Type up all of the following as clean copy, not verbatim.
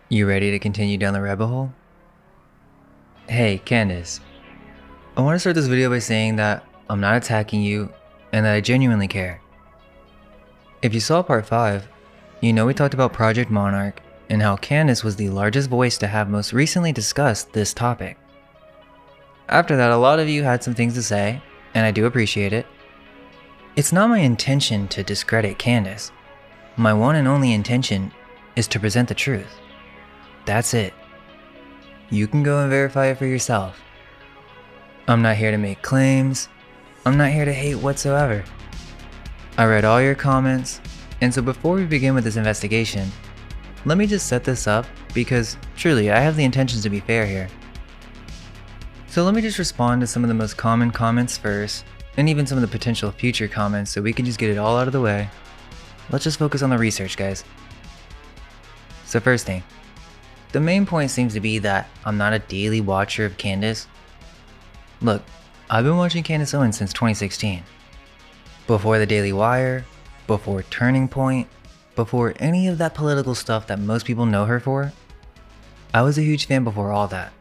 You ready to continue down the rabbit hole? Hey, Candace. I want to start this video by saying that I'm not attacking you and that I genuinely care. If you saw part 5, you know we talked about Project Monarch and how Candace was the largest voice to have most recently discussed this topic. After that, a lot of you had some things to say, and I do appreciate it. It's not my intention to discredit Candace. My one and only intention is to present the truth. That's it. You can go and verify it for yourself. I'm not here to make claims. I'm not here to hate whatsoever. I read all your comments, and so before we begin with this investigation, let me just set this up because truly I have the intentions to be fair here. So let me just respond to some of the most common comments first, and even some of the potential future comments so we can just get it all out of the way. Let's just focus on the research, guys. So first thing, the main point seems to be that I'm not a daily watcher of Candace. Look, I've been watching Candace Owens since 2016. Before the Daily Wire, before Turning Point, before any of that political stuff that most people know her for, I was a huge fan before all that.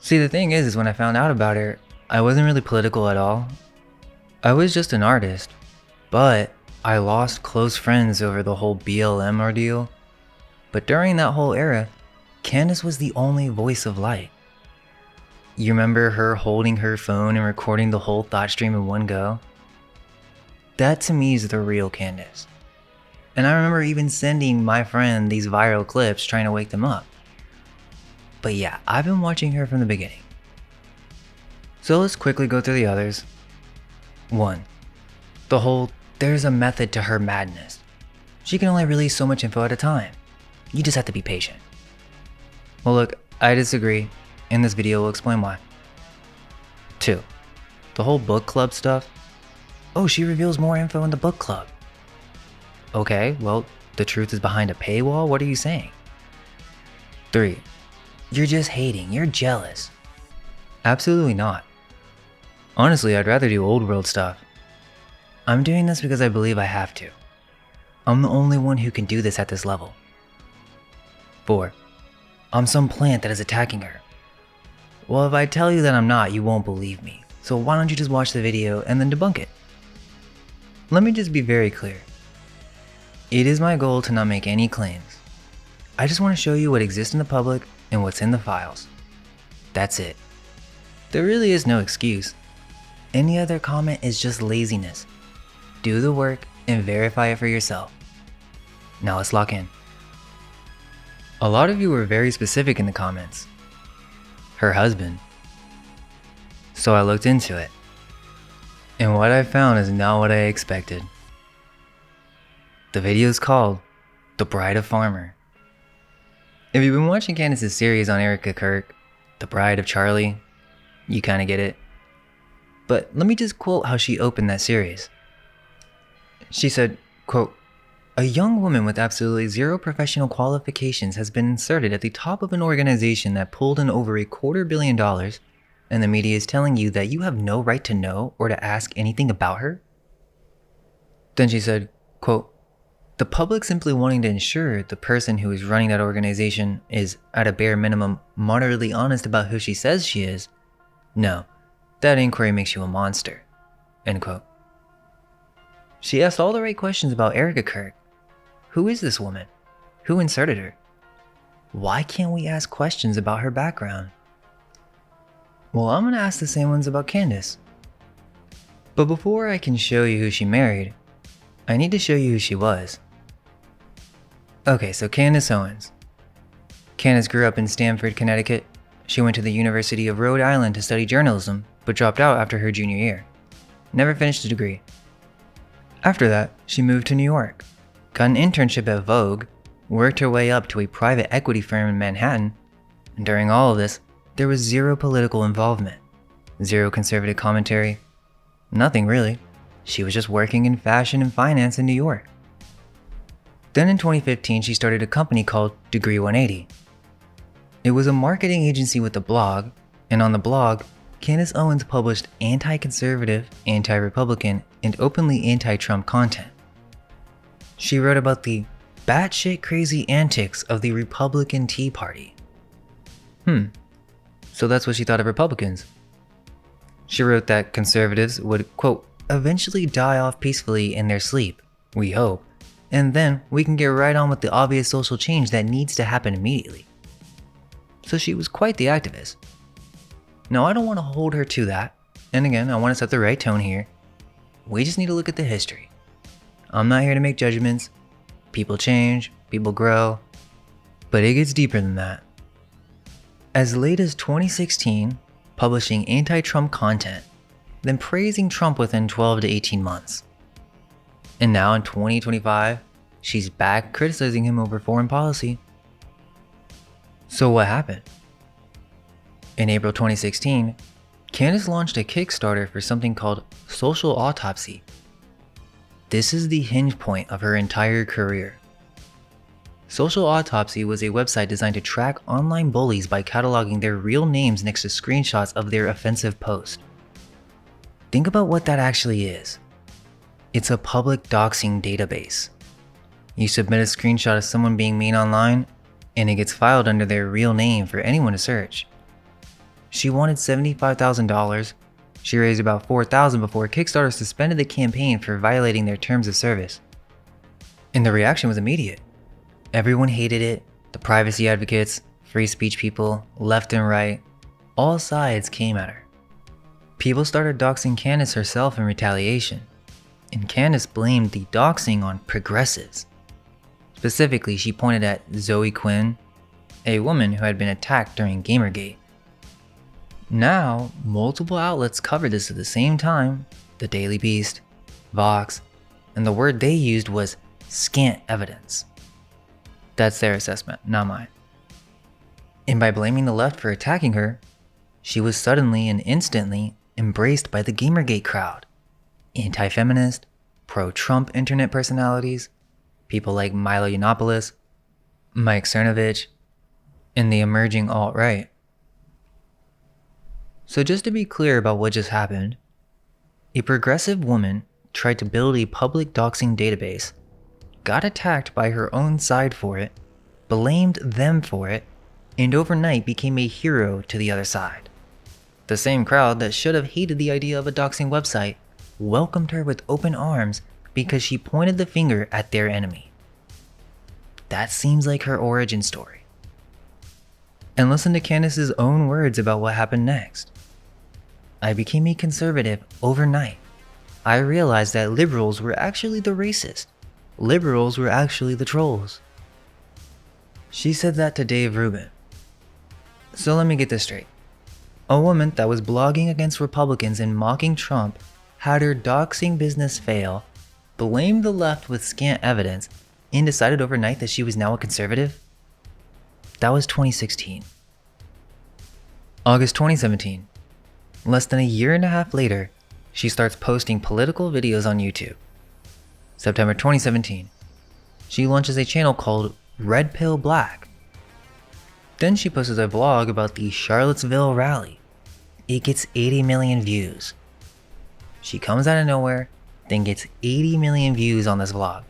See, the thing is when I found out about her, I wasn't really political at all. I was just an artist, but I lost close friends over the whole BLM ordeal. But during that whole era, Candace was the only voice of light. You remember her holding her phone and recording the whole thought stream in one go? That to me is the real Candace. And I remember even sending my friend these viral clips trying to wake them up. But yeah, I've been watching her from the beginning. So let's quickly go through the others. 1. The whole there's a method to her madness. She can only release so much info at a time. You just have to be patient. Well look, I disagree, and this video will explain why. 2. The whole book club stuff. Oh, she reveals more info in the book club. Okay, well, the truth is behind a paywall, what are you saying? 3. You're just hating, you're jealous. Absolutely not. Honestly, I'd rather do old world stuff. I'm doing this because I believe I have to. I'm the only one who can do this at this level. 4. I'm some plant that is attacking her. Well, if I tell you that I'm not, you won't believe me. So why don't you just watch the video and then debunk it? Let me just be very clear. It is my goal to not make any claims. I just want to show you what exists in the public and what's in the files. That's it. There really is no excuse. Any other comment is just laziness. Do the work and verify it for yourself. Now let's lock in. A lot of you were very specific in the comments. Her husband. So I looked into it. And what I found is not what I expected. The video is called The Bride of Farmer. If you've been watching Candace's series on Erica Kirk, The Bride of Charlie, you kinda get it. But let me just quote how she opened that series. She said, quote, "A young woman with absolutely zero professional qualifications has been inserted at the top of an organization that pulled in over $250 million, and the media is telling you that you have no right to know or to ask anything about her?" Then she said, quote, "The public simply wanting to ensure the person who is running that organization is, at a bare minimum, moderately honest about who she says she is. No, that inquiry makes you a monster." End quote. She asked all the right questions about Erica Kirk. Who is this woman? Who inserted her? Why can't we ask questions about her background? Well, I'm gonna ask the same ones about Candace. But before I can show you who she married, I need to show you who she was. Okay, so Candace Owens. Candace grew up in Stamford, Connecticut. She went to the University of Rhode Island to study journalism, but dropped out after her junior year. Never finished a degree. After that, she moved to New York, got an internship at Vogue, worked her way up to a private equity firm in Manhattan, and during all of this, there was zero political involvement, zero conservative commentary, nothing really. She was just working in fashion and finance in New York. Then in 2015, she started a company called Degree 180. It was a marketing agency with a blog, and on the blog, Candace Owens published anti-conservative, anti-Republican, and openly anti-Trump content. She wrote about the batshit crazy antics of the Republican Tea Party. So that's what she thought of Republicans. She wrote that conservatives would, quote, eventually die off peacefully in their sleep, we hope, and then we can get right on with the obvious social change that needs to happen immediately. So she was quite the activist. Now, I don't want to hold her to that, and again, I want to set the right tone here. We just need to look at the history. I'm not here to make judgments. People change, people grow, but it gets deeper than that. As late as 2016, publishing anti-Trump content, then praising Trump within 12 to 18 months. And now in 2025, she's back criticizing him over foreign policy. So what happened? In April 2016, Candace launched a Kickstarter for something called Social Autopsy. This is the hinge point of her entire career. Social Autopsy was a website designed to track online bullies by cataloging their real names next to screenshots of their offensive post. Think about what that actually is. It's a public doxing database. You submit a screenshot of someone being mean online, and it gets filed under their real name for anyone to search. She wanted $75,000. She raised about $4,000 before Kickstarter suspended the campaign for violating their terms of service. And the reaction was immediate. Everyone hated it. The privacy advocates, free speech people, left and right, all sides came at her. People started doxing Candace herself in retaliation, and Candace blamed the doxing on progressives. Specifically, she pointed at Zoe Quinn, a woman who had been attacked during Gamergate. Now, multiple outlets covered this at the same time: the Daily Beast, Vox, and the word they used was scant evidence. That's their assessment, not mine. And by blaming the left for attacking her, she was suddenly and instantly embraced by the Gamergate crowd. Anti-feminist, pro-Trump internet personalities, people like Milo Yiannopoulos, Mike Cernovich, and the emerging alt-right. So just to be clear about what just happened, a progressive woman tried to build a public doxing database, got attacked by her own side for it, blamed them for it, and overnight became a hero to the other side. The same crowd that should have hated the idea of a doxing website welcomed her with open arms because she pointed the finger at their enemy. That seems like her origin story. And listen to Candace's own words about what happened next. I became a conservative overnight. I realized that liberals were actually the racist. Liberals were actually the trolls. She said that to Dave Rubin. So let me get this straight. A woman that was blogging against Republicans and mocking Trump had her doxing business fail, blamed the left with scant evidence, and decided overnight that she was now a conservative? That was 2016. August 2017. Less than a year and a half later, she starts posting political videos on YouTube. September 2017. She launches a channel called Red Pill Black. Then she posted a vlog about the Charlottesville rally. It gets 80 million views. She comes out of nowhere, then gets 80 million views on this vlog.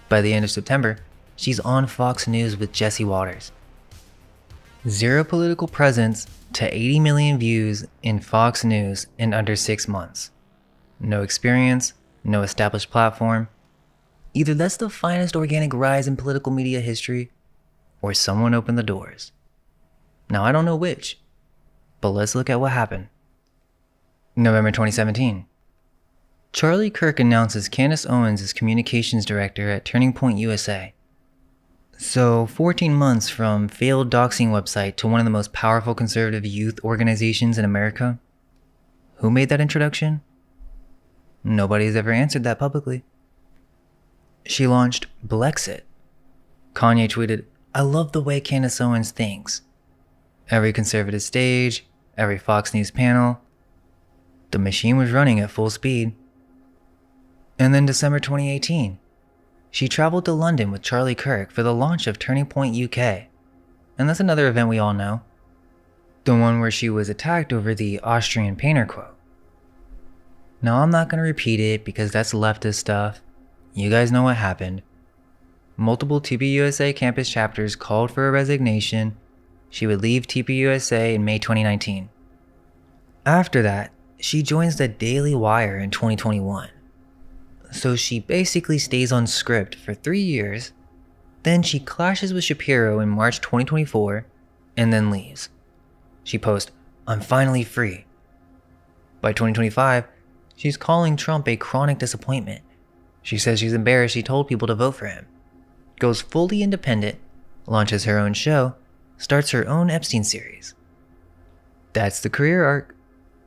By the end of September, she's on Fox News with Jesse Waters. Zero political presence to 80 million views in Fox News in under 6 months. No experience, no established platform. Either that's the finest organic rise in political media history, or someone opened the doors. Now I don't know which, but let's look at what happened. November 2017. Charlie Kirk announces Candace Owens as communications director at Turning Point USA. So 14 months from failed doxing website to one of the most powerful conservative youth organizations in America. Who made that introduction? Nobody's ever answered that publicly. She launched Blexit. Kanye tweeted, "I love the way Candace Owens thinks." Every conservative stage, every Fox News panel. The machine was running at full speed. And then December 2018. She traveled to London with Charlie Kirk for the launch of Turning Point UK. And that's another event we all know. The one where she was attacked over the Austrian painter quote. Now I'm not going to repeat it because that's leftist stuff. You guys know what happened. multiple TPUSA campus chapters called for a resignation. She would leave TPUSA in May 2019. After that, she joins the Daily Wire in 2021. So she basically stays on script for 3 years, then she clashes with Shapiro in March 2024, and then leaves. She posts, "I'm finally free." By 2025, she's calling Trump a chronic disappointment. She says she's embarrassed she told people to vote for him. Goes fully independent, launches her own show, starts her own Epstein series. That's the career arc.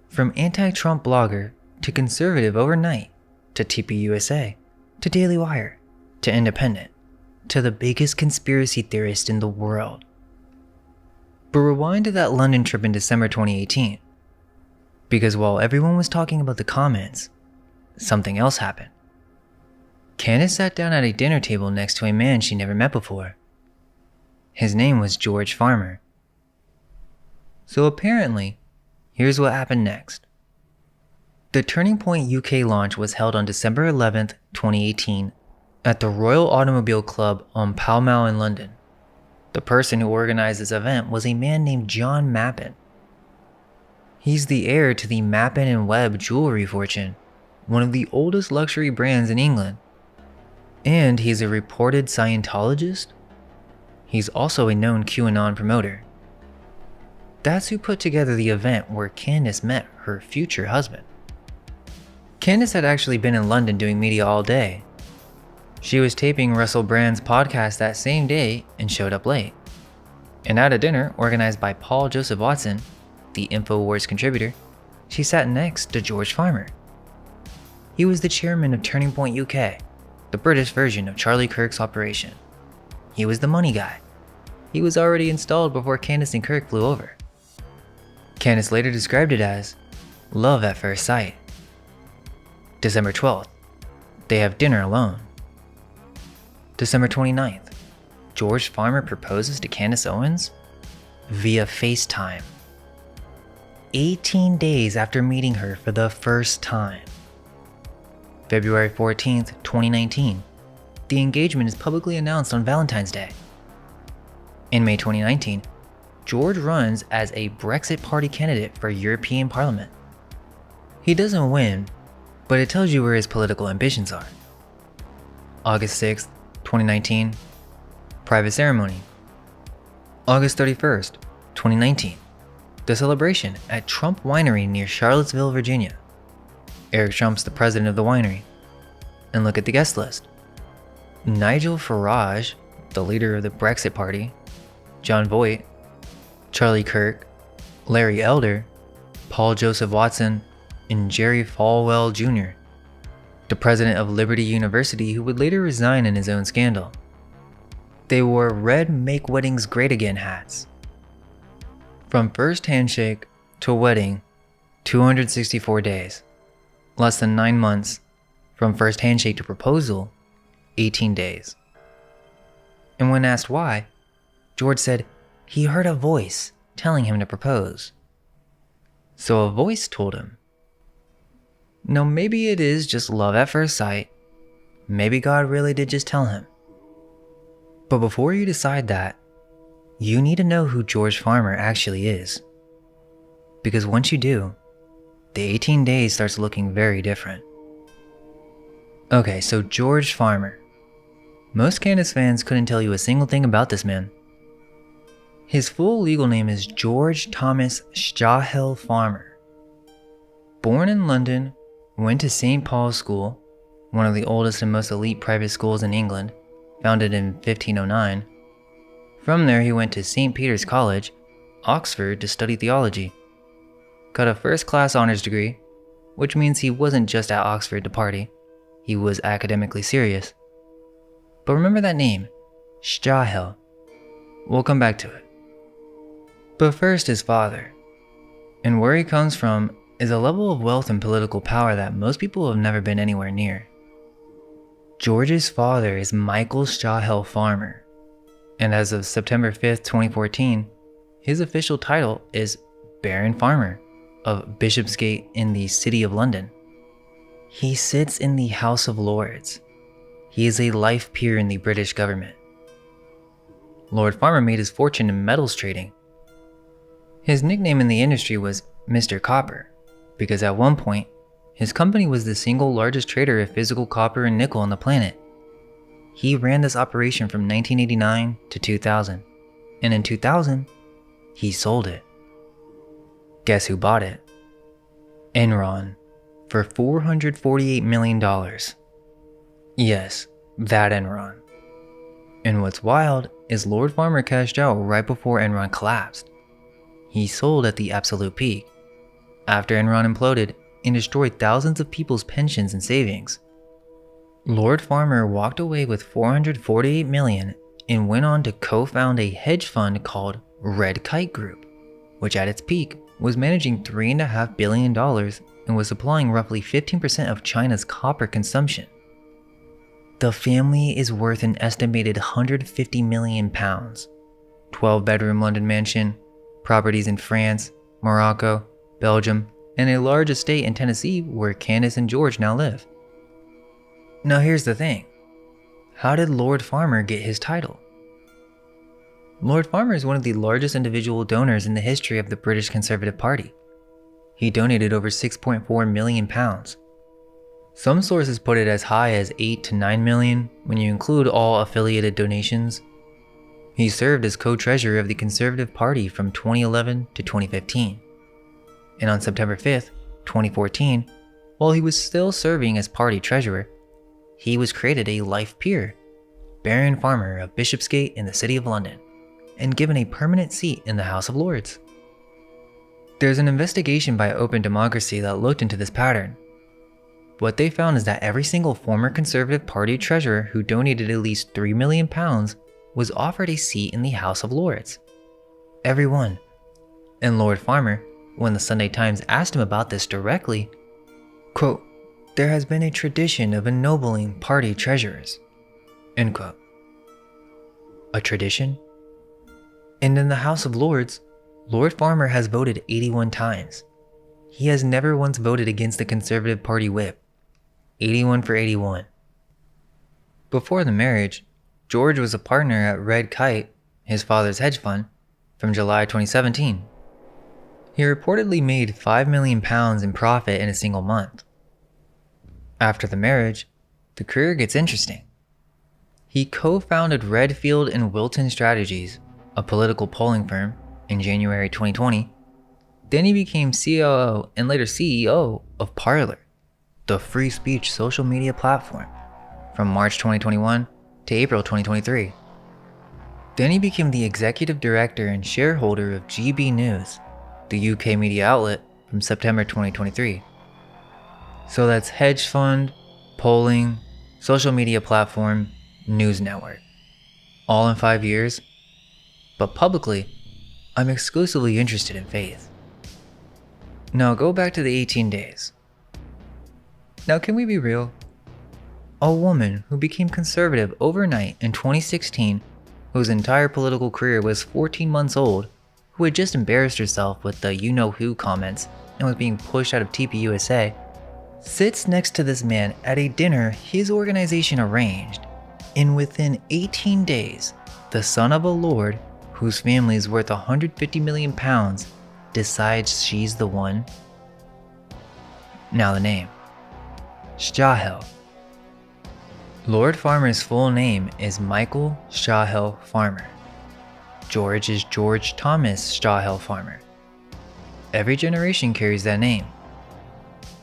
From anti-Trump blogger to conservative overnight, to TPUSA, to Daily Wire, to independent, to the biggest conspiracy theorist in the world. But rewind to that London trip in December 2018. Because while everyone was talking about the comments, something else happened. Candace sat down at a dinner table next to a man she never met before. His name was George Farmer. So apparently, here's what happened next. The Turning Point UK launch was held on December 11th, 2018 at the Royal Automobile Club on Pall Mall in London. The person who organized this event was a man named John Mappin. He's the heir to the Mappin & Webb jewelry fortune, one of the oldest luxury brands in England. And he's a reported Scientologist. He's also a known QAnon promoter. That's who put together the event where Candace met her future husband. Candace had actually been in London doing media all day. She was taping Russell Brand's podcast that same day and showed up late. And at a dinner organized by Paul Joseph Watson, the InfoWars contributor, she sat next to George Farmer. He was the chairman of Turning Point UK, the British version of Charlie Kirk's operation. He was the money guy. He was already installed before Candace and Kirk flew over. Candace later described it as love at first sight. December 12th, they have dinner alone. December 29th, George Farmer proposes to Candace Owens via FaceTime. 18 days after meeting her for the first time. February 14th, 2019, the engagement is publicly announced on Valentine's Day. In May 2019, George runs as a Brexit Party candidate for European Parliament. He doesn't win, but it tells you where his political ambitions are. August 6th, 2019, private ceremony. August 31st, 2019, the celebration at Trump Winery near Charlottesville, Virginia. Eric Trump's the president of the winery. And look at the guest list. Nigel Farage, the leader of the Brexit Party, John Voight, Charlie Kirk, Larry Elder, Paul Joseph Watson, and Jerry Falwell Jr., the president of Liberty University who would later resign in his own scandal. They wore red Make Weddings Great Again hats. From first handshake to wedding, 264 days. Less than 9 months. From first handshake to proposal, 18 days. And when asked why, George said he heard a voice telling him to propose. So a voice told him. Now maybe it is just love at first sight. Maybe God really did just tell him. But before you decide that, you need to know who George Farmer actually is. Because once you do, the 18 days starts looking very different. Okay, so George Farmer. Most Candace fans couldn't tell you a single thing about this man. His full legal name is George Thomas Stahl Farmer. Born in London, went to St. Paul's School, one of the oldest and most elite private schools in England, founded in 1509. From there he went to St. Peter's College, Oxford, to study theology. Got a first-class honors degree, which means he wasn't just at Oxford to party. He was academically serious. But remember that name, Stahl. We'll come back to it. But first, his father. And where he comes from is a level of wealth and political power that most people have never been anywhere near. George's father is Michael Stahl Farmer, and as of September 5th, 2014, his official title is Baron Farmer of Bishopsgate in the City of London. He sits in the House of Lords, He is a life peer in the British government. Lord Farmer made his fortune in metals trading. His nickname in the industry was Mr. Copper, because at one point, his company was the single largest trader of physical copper and nickel on the planet. He ran this operation from 1989 to 2000, and in 2000, he sold it. Guess who bought it? Enron, for $448 million. Yes, that Enron. And what's wild is Lord Farmer cashed out right before Enron collapsed. He sold at the absolute peak, after Enron imploded and destroyed thousands of people's pensions and savings. Lord Farmer walked away with $448 million and went on to co-found a hedge fund called Red Kite Group, which at its peak was managing $3.5 billion and was supplying roughly 15% of China's copper consumption. The family is worth an estimated £150 million, 12-bedroom London mansion, properties in France, Morocco, Belgium, and a large estate in Tennessee where Candace and George now live. Now here's the thing. How did Lord Farmer get his title? Lord Farmer is one of the largest individual donors in the history of the British Conservative Party. He donated over £6.4 million. Some sources put it as high as $8 to $9 million when you include all affiliated donations. He served as co-treasurer of the Conservative Party from 2011 to 2015. And on September 5th, 2014, while he was still serving as party treasurer, he was created a life peer, Baron Farmer of Bishopsgate in the City of London, and given a permanent seat in the House of Lords. There's an investigation by Open Democracy that looked into this pattern. What they found is that every single former Conservative Party treasurer who donated at least £3 million was offered a seat in the House of Lords. Every one. And Lord Farmer, when the Sunday Times asked him about this directly, quote, "There has been a tradition of ennobling party treasurers," end quote. A tradition? And in the House of Lords, Lord Farmer has voted 81 times. He has never once voted against the Conservative Party whip. 81 for 81. Before the marriage, George was a partner at Red Kite, his father's hedge fund, from July 2017. He reportedly made £5 million in profit in a single month. After the marriage, the career gets interesting. He co-founded Redfield and Wilton Strategies, a political polling firm, in January 2020. Then he became COO and later CEO of Parler, the free speech social media platform, from March 2021 to April 2023. Then he became the executive director and shareholder of GB News, the UK media outlet, from September 2023. So that's hedge fund, polling, social media platform, news network. All in 5 years. But publicly, I'm exclusively interested in faith. Now go back to the 18 days. Now can we be real? A woman who became conservative overnight in 2016, whose entire political career was 14 months old, who had just embarrassed herself with the you-know-who comments and was being pushed out of TPUSA, sits next to this man at a dinner his organization arranged, and within 18 days, the son of a lord whose family is worth £150 million decides she's the one? Now the name. Stahl. Lord Farmer's full name is Michael Stahl Farmer. George is George Thomas Stahl Farmer. Every generation carries that name.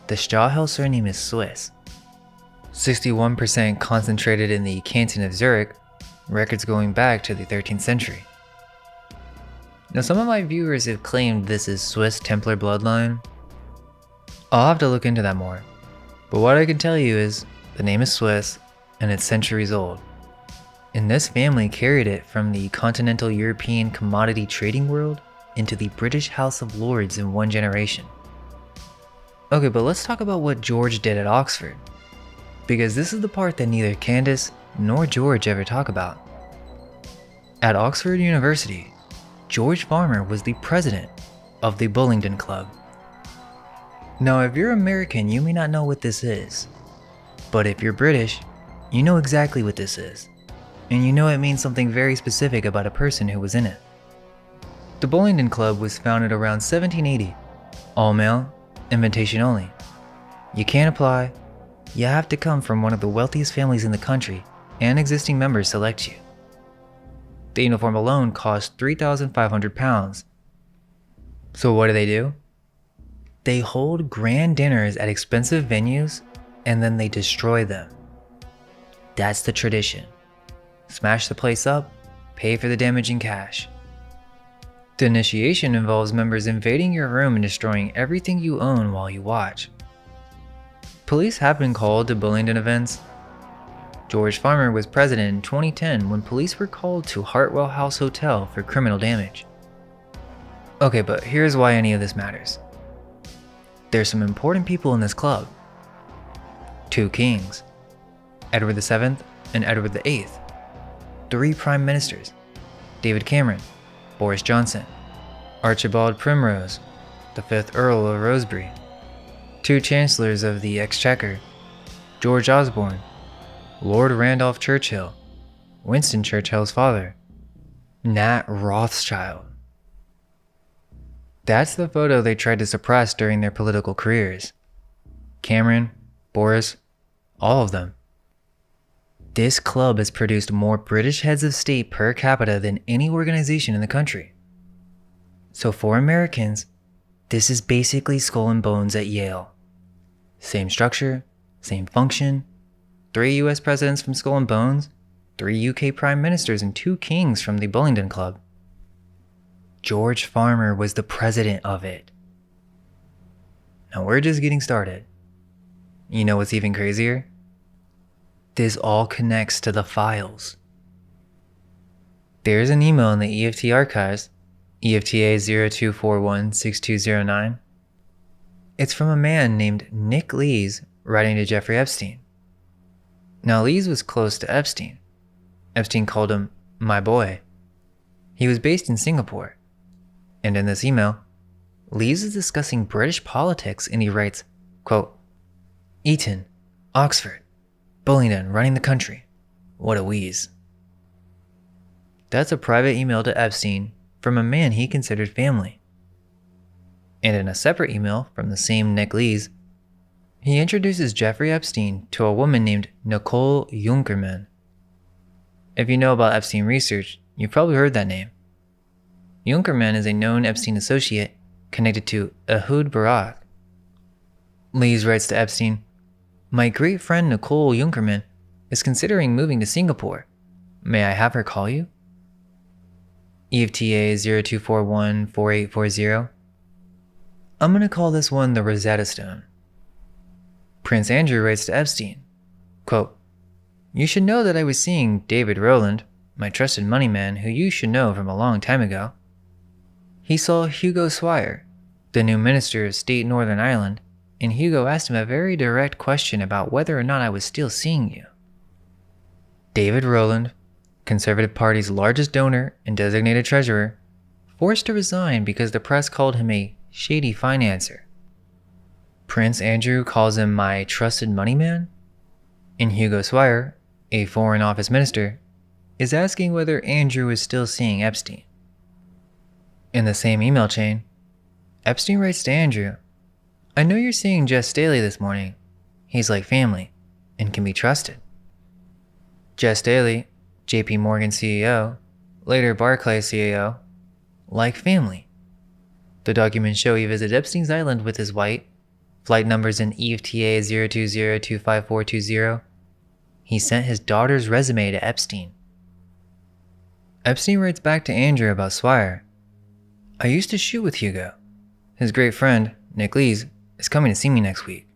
The Stahl surname is Swiss. 61% concentrated in the canton of Zurich, records going back to the 13th century. Now some of my viewers have claimed this is Swiss Templar bloodline. I'll have to look into that more, but what I can tell you is the name is Swiss and it's centuries old. And this family carried it from the continental European commodity trading world into the British House of Lords in one generation. Okay, but let's talk about what George did at Oxford, because this is the part that neither Candace nor George ever talk about. At Oxford University, George Farmer was the president of the Bullingdon Club. Now if you're American, you may not know what this is, but if you're British, You know exactly what this is, and you know it means something very specific about a person who was in it. The Bullingdon Club was founded around 1780, all male, invitation only. You can't apply, you have to come from one of the wealthiest families in the country, and existing members select you. The uniform alone costs £3,500. So what do? They hold grand dinners at expensive venues, and then they destroy them. That's the tradition. Smash the place up, pay for the damage in cash. The initiation involves members invading your room and destroying everything you own while you watch. Police have been called to Bullingdon events. George Farmer was president in 2010 when police were called to Hartwell House Hotel for criminal damage. Okay, but here's why any of this matters. There's some important people in this club. 2 kings, Edward VII and Edward VIII. 3 prime ministers, David Cameron, Boris Johnson, Archibald Primrose, the 5th Earl of Rosebery. 2 chancellors of the Exchequer, George Osborne, Lord Randolph Churchill, Winston Churchill's father, Nat Rothschild. That's the photo they tried to suppress during their political careers. Cameron, Boris, all of them. This club has produced more British heads of state per capita than any organization in the country. So for Americans, this is basically Skull and Bones at Yale. Same structure, same function, 3 US presidents from Skull and Bones, 3 UK prime ministers, and 2 kings from the Bullingdon Club. George Farmer was the president of it. Now we're just getting started. You know what's even crazier? This all connects to the files. There's an email in the EFT archives, EFTA 02416209. It's from a man named Nick Lees writing to Jeffrey Epstein. Now Lees was close to Epstein. Epstein called him my boy. He was based in Singapore. And in this email, Lees is discussing British politics and he writes, quote, Eton, Oxford, Bullingdon running the country. What a wheeze. That's a private email to Epstein from a man he considered family. And in a separate email from the same Nick Lees, he introduces Jeffrey Epstein to a woman named Nicole Junkermann. If you know about Epstein research, you've probably heard that name. Junkermann is a known Epstein associate connected to Ehud Barak. Lees writes to Epstein, my great friend Nicole Junkermann is considering moving to Singapore. May I have her call you? EFTA 02414840. I'm going to call this one the Rosetta Stone. Prince Andrew writes to Epstein, quote, you should know that I was seeing David Rowland, my trusted money man who you should know from a long time ago. He saw Hugo Swire, the new Minister of State Northern Ireland, and Hugo asked him a very direct question about whether or not I was still seeing you. David Rowland, Conservative Party's largest donor and designated treasurer, forced to resign because the press called him a shady financer. Prince Andrew calls him my trusted money man, and Hugo Swire, a Foreign Office minister, is asking whether Andrew is still seeing Epstein. In the same email chain, Epstein writes to Andrew, I know you're seeing Jess Staley this morning. He's like family and can be trusted. Jess Staley, JP Morgan CEO, later Barclays CEO, like family. The documents show he visited Epstein's Island with his wife, flight numbers in EFTA 02025420. He sent his daughter's resume to Epstein. Epstein writes back to Andrew about Swire. I used to shoot with Hugo. His great friend, Nick Lees, is coming to see me next week.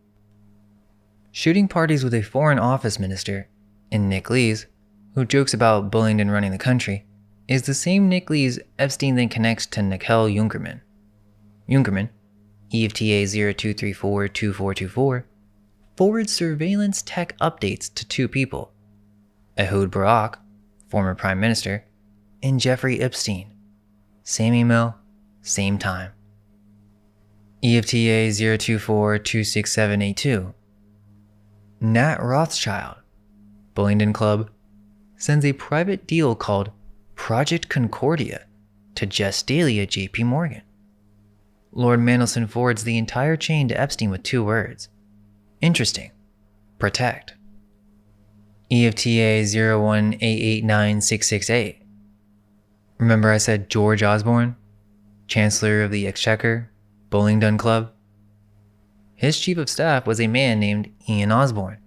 Shooting parties with a Foreign Office minister, and Nick Lees, who jokes about Bullingdon running the country, is the same Nick Lees Epstein then connects to Nicole Junkermann. Junkermann, EFTA 02342424, forwards surveillance tech updates to 2 people, Ehud Barak, former Prime Minister, and Jeffrey Epstein. Same email, same time. EFTA 02426782. Nat Rothschild, Bullingdon Club, sends a private deal called Project Concordia to Jess Daly at JP Morgan. Lord Mandelson forwards the entire chain to Epstein with 2 words. Interesting. Protect. EFTA 018896668. Remember I said George Osborne, Chancellor of the Exchequer, Bullingdon Club? His chief of staff was a man named Ian Osborne.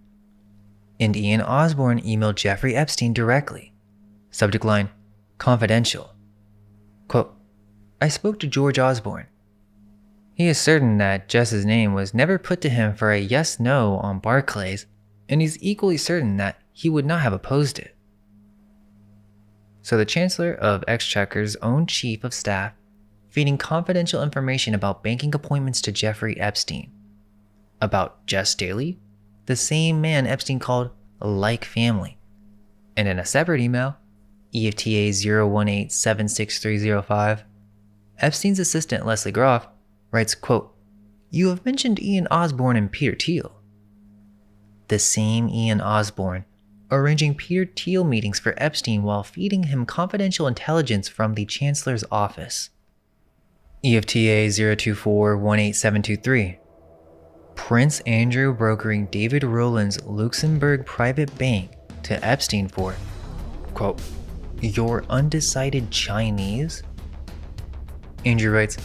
And Ian Osborne emailed Jeffrey Epstein directly. Subject line, confidential. Quote, I spoke to George Osborne. He is certain that Jess's name was never put to him for a yes-no on Barclays, and he's equally certain that he would not have opposed it. So the Chancellor of Exchequer's own chief of staff feeding confidential information about banking appointments to Jeffrey Epstein. About Jess Daly, the same man Epstein called like family. And in a separate email, EFTA 018763005, Epstein's assistant Leslie Groff writes, quote, you have mentioned Ian Osborne and Peter Thiel. The same Ian Osborne arranging Peter Thiel meetings for Epstein while feeding him confidential intelligence from the Chancellor's office. EFTA 024-18723. Prince Andrew brokering David Rowland's Luxembourg private bank to Epstein for, quote, your undecided Chinese? Andrew writes,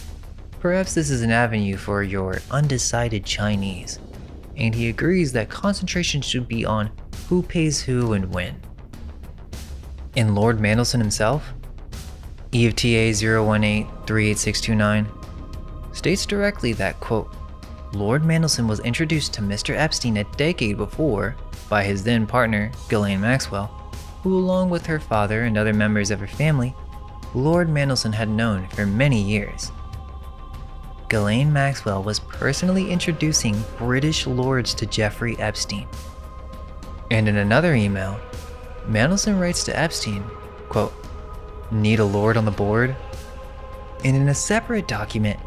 perhaps this is an avenue for your undecided Chinese, and he agrees that concentration should be on who pays who and when. And Lord Mandelson himself, EFTA 018-38629, states directly that, quote, Lord Mandelson was introduced to Mr. Epstein a decade before by his then partner, Ghislaine Maxwell, who along with her father and other members of her family, Lord Mandelson had known for many years. Ghislaine Maxwell was personally introducing British lords to Jeffrey Epstein. And in another email, Mandelson writes to Epstein, quote, need a lord on the board? And in a separate document,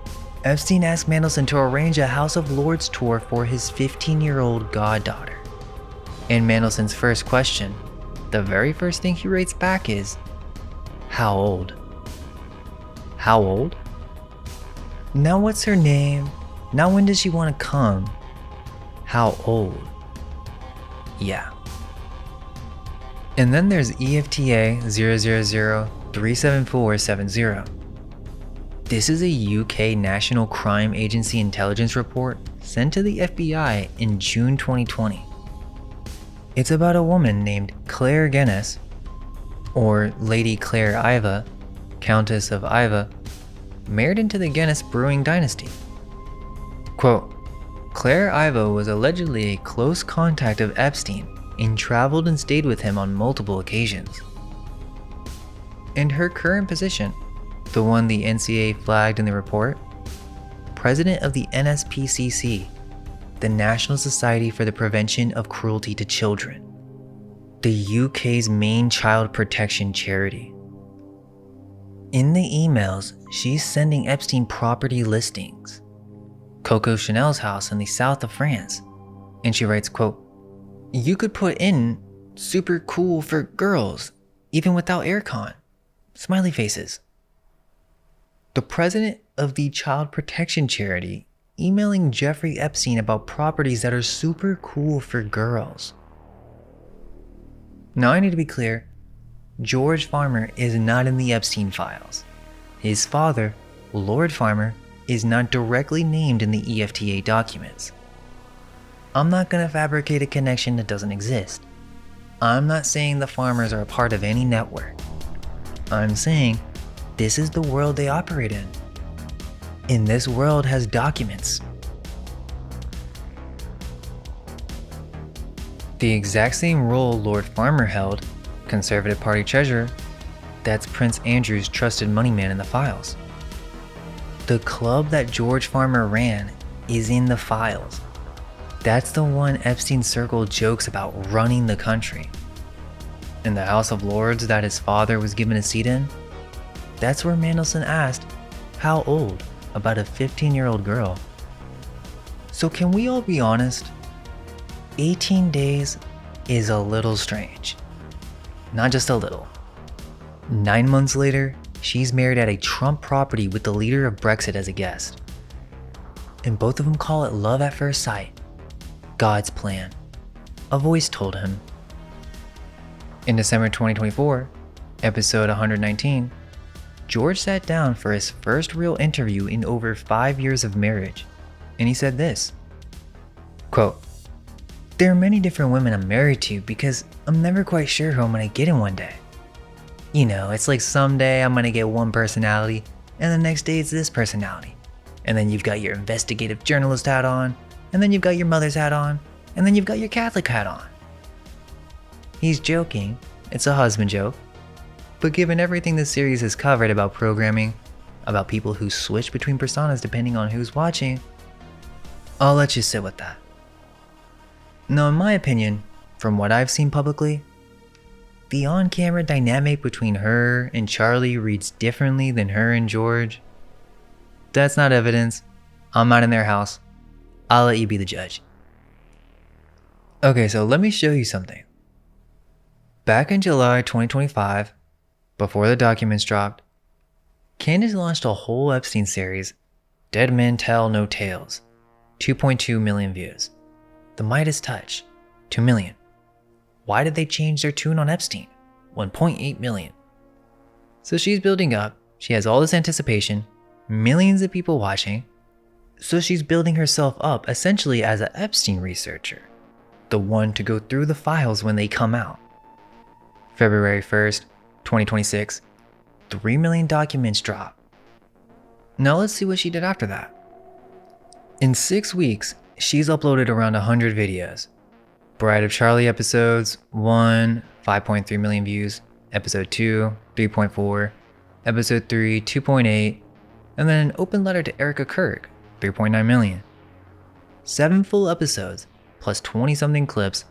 Epstein asked Mandelson to arrange a House of Lords tour for his 15-year-old goddaughter. And Mandelson's first question, the very first thing he writes back is, how old? How old? Now what's her name? Now when does she want to come? How old? Yeah. And then there's EFTA 000-37470. This is a UK National Crime Agency intelligence report sent to the FBI in June 2020. It's about a woman named Claire Guinness, or Lady Claire Iva, Countess of Iva, married into the Guinness brewing dynasty. Quote, Claire Iva was allegedly a close contact of Epstein and traveled and stayed with him on multiple occasions. And her current position, the one the NCA flagged in the report, President of the NSPCC, the National Society for the Prevention of Cruelty to Children, the UK's main child protection charity. In the emails, she's sending Epstein property listings. Coco Chanel's house in the south of France. And she writes, quote, you could put in super cool for girls, even without aircon. Smiley faces. The president of the child protection charity emailing Jeffrey Epstein about properties that are super cool for girls. Now I need to be clear, George Farmer is not in the Epstein files. His father, Lord Farmer, is not directly named in the EFTA documents. I'm not going to fabricate a connection that doesn't exist. I'm not saying the Farmers are a part of any network. I'm saying this is the world they operate in. And this world has documents. The exact same role Lord Farmer held, Conservative Party treasurer, that's Prince Andrew's trusted money man in the files. The club that George Farmer ran is in the files. That's the one Epstein Circle jokes about running the country. In the House of Lords that his father was given a seat in, that's where Mandelson asked, how old, about a 15-year-old girl. So can we all be honest? 18 days is a little strange. Not just a little. 9 months later, she's married at a Trump property with the leader of Brexit as a guest. And both of them call it love at first sight. God's plan, a voice told him. In December 2024, episode 119, George sat down for his first real interview in over 5 years of marriage, and he said this, quote, "There are many different women I'm married to because I'm never quite sure who I'm gonna get in one day. You know, it's like someday I'm gonna get one personality, and the next day it's this personality. And then you've got your investigative journalist hat on, and then you've got your mother's hat on, and then you've got your Catholic hat on." He's joking, it's a husband joke, but given everything this series has covered about programming, about people who switch between personas depending on who's watching, I'll let you sit with that. Now, in my opinion, from what I've seen publicly, the on-camera dynamic between her and Charlie reads differently than her and George. That's not evidence. I'm not in their house. I'll let you be the judge. Okay, so let me show you something. Back in July 2025, before the documents dropped, Candace launched a whole Epstein series, Dead Men Tell No Tales, 2.2 million views. The Midas Touch, 2 million. Why did they change their tune on Epstein? 1.8 million. So she's building up, she has all this anticipation, millions of people watching, so she's building herself up essentially as an Epstein researcher, the one to go through the files when they come out. February 1st, 2026, 3 million documents drop. Now let's see what she did after that. In 6 weeks, she's uploaded around 100 videos. Bride of Charlie episodes 1, 5.3 million views, episode 2, 3.4, episode 3, 2.8, and then an open letter to Erica Kirk, 3.9 million. 7 full episodes, plus 20-something clips,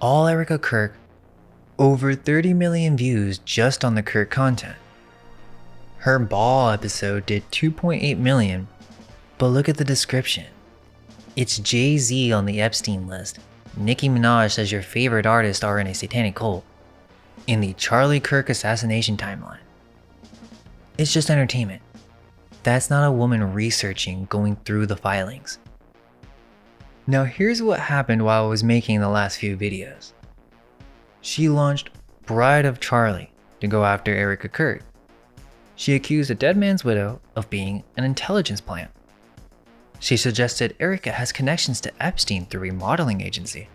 all Erica Kirk, over 30 million views just on the Kirk content. Her ball episode did 2.8 million, but look at the description. It's Jay-Z on the Epstein list, Nicki Minaj says your favorite artists are in a satanic cult, in the Charlie Kirk assassination timeline. It's just entertainment. That's not a woman researching, going through the filings. Now here's what happened while I was making the last few videos. She launched Bride of Charlie to go after Erica Kirk. She accused a dead man's widow of being an intelligence plant. She suggested Erica has connections to Epstein through a modeling agency.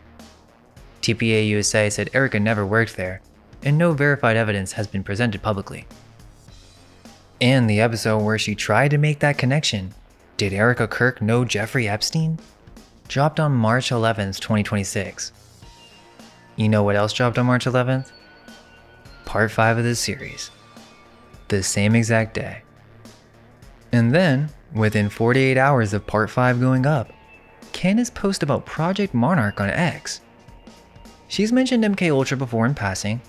TPA USA said Erica never worked there, and no verified evidence has been presented publicly. And the episode where she tried to make that connection, did Erica Kirk know Jeffrey Epstein? Dropped on March 11th, 2026. You know what else dropped on March 11th? Part 5 of this series. The same exact day. And then, within 48 hours of Part 5 going up, Candace posted about Project Monarch on X. She's mentioned MKUltra before in passing.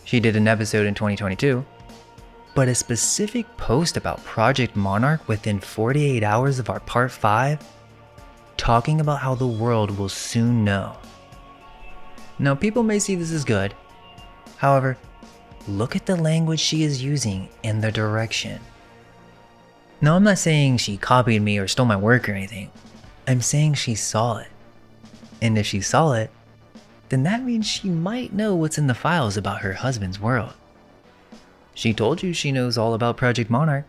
She did an episode in 2022. But a specific post about Project Monarch within 48 hours of our Part 5? Talking about how the world will soon know. Now people may see this as good. However, look at the language she is using and the direction. Now I'm not saying she copied me or stole my work or anything. I'm saying she saw it. And if she saw it, then that means she might know what's in the files about her husband's world. She told you she knows all about Project Monarch.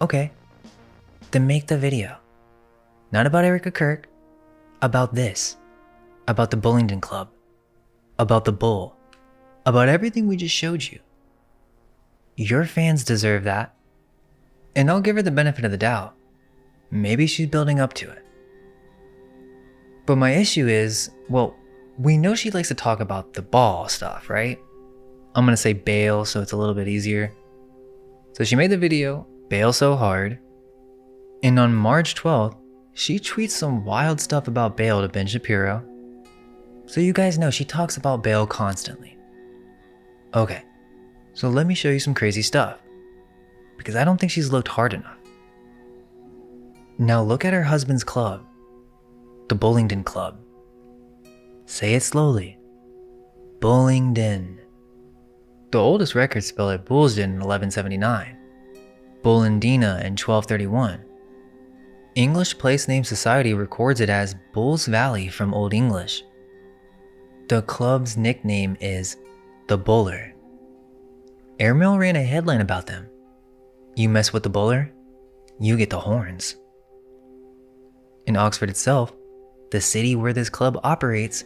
Okay, then make the video. Not about Erica Kirk, about this. About the Bullingdon Club. About the Bull. About everything we just showed you. Your fans deserve that. And I'll give her the benefit of the doubt. Maybe she's building up to it. But my issue is, well, we know she likes to talk about the ball stuff, right? I'm gonna say bail so it's a little bit easier. So she made the video, Bail So Hard. And on March 12th, she tweets some wild stuff about bail to Ben Shapiro. So you guys know she talks about bail constantly. Okay, so let me show you some crazy stuff. Because I don't think she's looked hard enough. Now look at her husband's club. The Bullingdon Club. Say it slowly. Bullingdon. The oldest records spell it Bullsden in 1179, Bullandina in 1231. English Place Name Society records it as Bulls Valley from Old English. The club's nickname is the Buller. Airmail ran a headline about them. You mess with the Buller, you get the horns. In Oxford itself, the city where this club operates,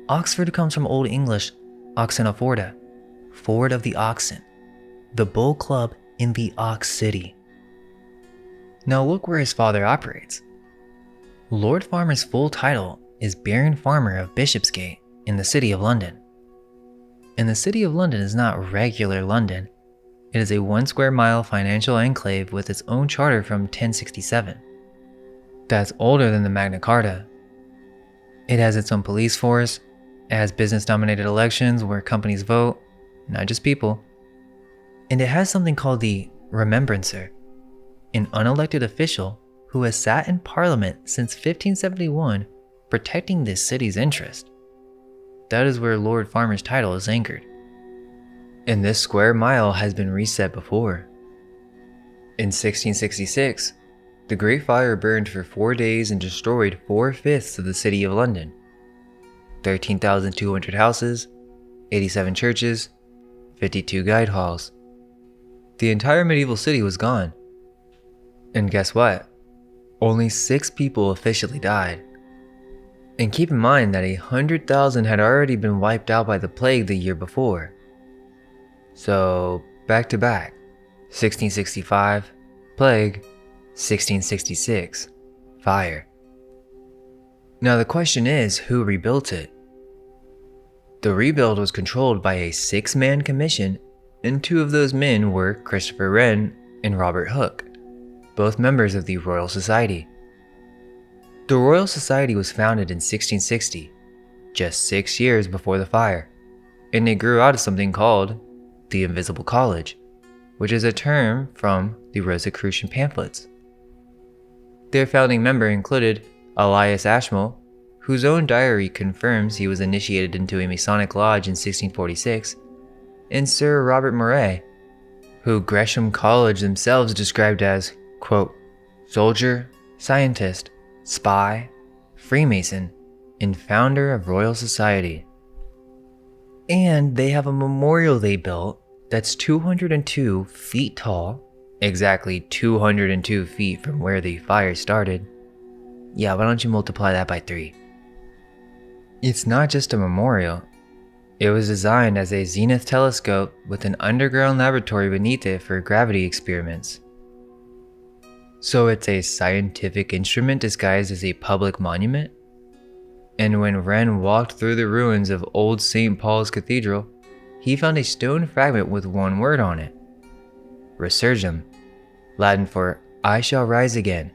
Oxford comes from Old English Oxenoforda, Ford of the Oxen, the Bull Club in the Ox City. Now look where his father operates. Lord Farmer's full title is Baron Farmer of Bishopsgate in the City of London. And the City of London is not regular London. It is a 1 square mile financial enclave with its own charter from 1067. That's older than the Magna Carta. It has its own police force, it has business-dominated elections where companies vote, not just people. And it has something called the Remembrancer, an unelected official who has sat in Parliament since 1571 protecting this city's interest. That is where Lord Farmer's title is anchored. And this square mile has been reset before. In 1666, the Great Fire burned for 4 days and destroyed 4/5 of the City of London. 13,200 houses, 87 churches, 52 guide halls. The entire medieval city was gone. And guess what? Only 6 people officially died. And keep in mind that 100,000 had already been wiped out by the plague the year before. So, back to back, 1665, plague, 1666, fire. Now the question is, who rebuilt it? The rebuild was controlled by a 6-man commission, and 2 of those men were Christopher Wren and Robert Hooke, both members of the Royal Society. The Royal Society was founded in 1660, just 6 years before the fire, and it grew out of something called the Invisible College, which is a term from the Rosicrucian pamphlets. Their founding member included Elias Ashmole, whose own diary confirms he was initiated into a Masonic lodge in 1646, and Sir Robert Moray, who Gresham College themselves described as, quote, soldier, scientist, spy, Freemason, and founder of Royal Society. And they have a memorial they built that's 202 feet tall, exactly 202 feet from where the fire started. Yeah, why don't you multiply that by 3? It's not just a memorial. It was designed as a zenith telescope with an underground laboratory beneath it for gravity experiments. So it's a scientific instrument disguised as a public monument? And when Wren walked through the ruins of old St. Paul's Cathedral, he found a stone fragment with one word on it. Resurgam, Latin for I shall rise again.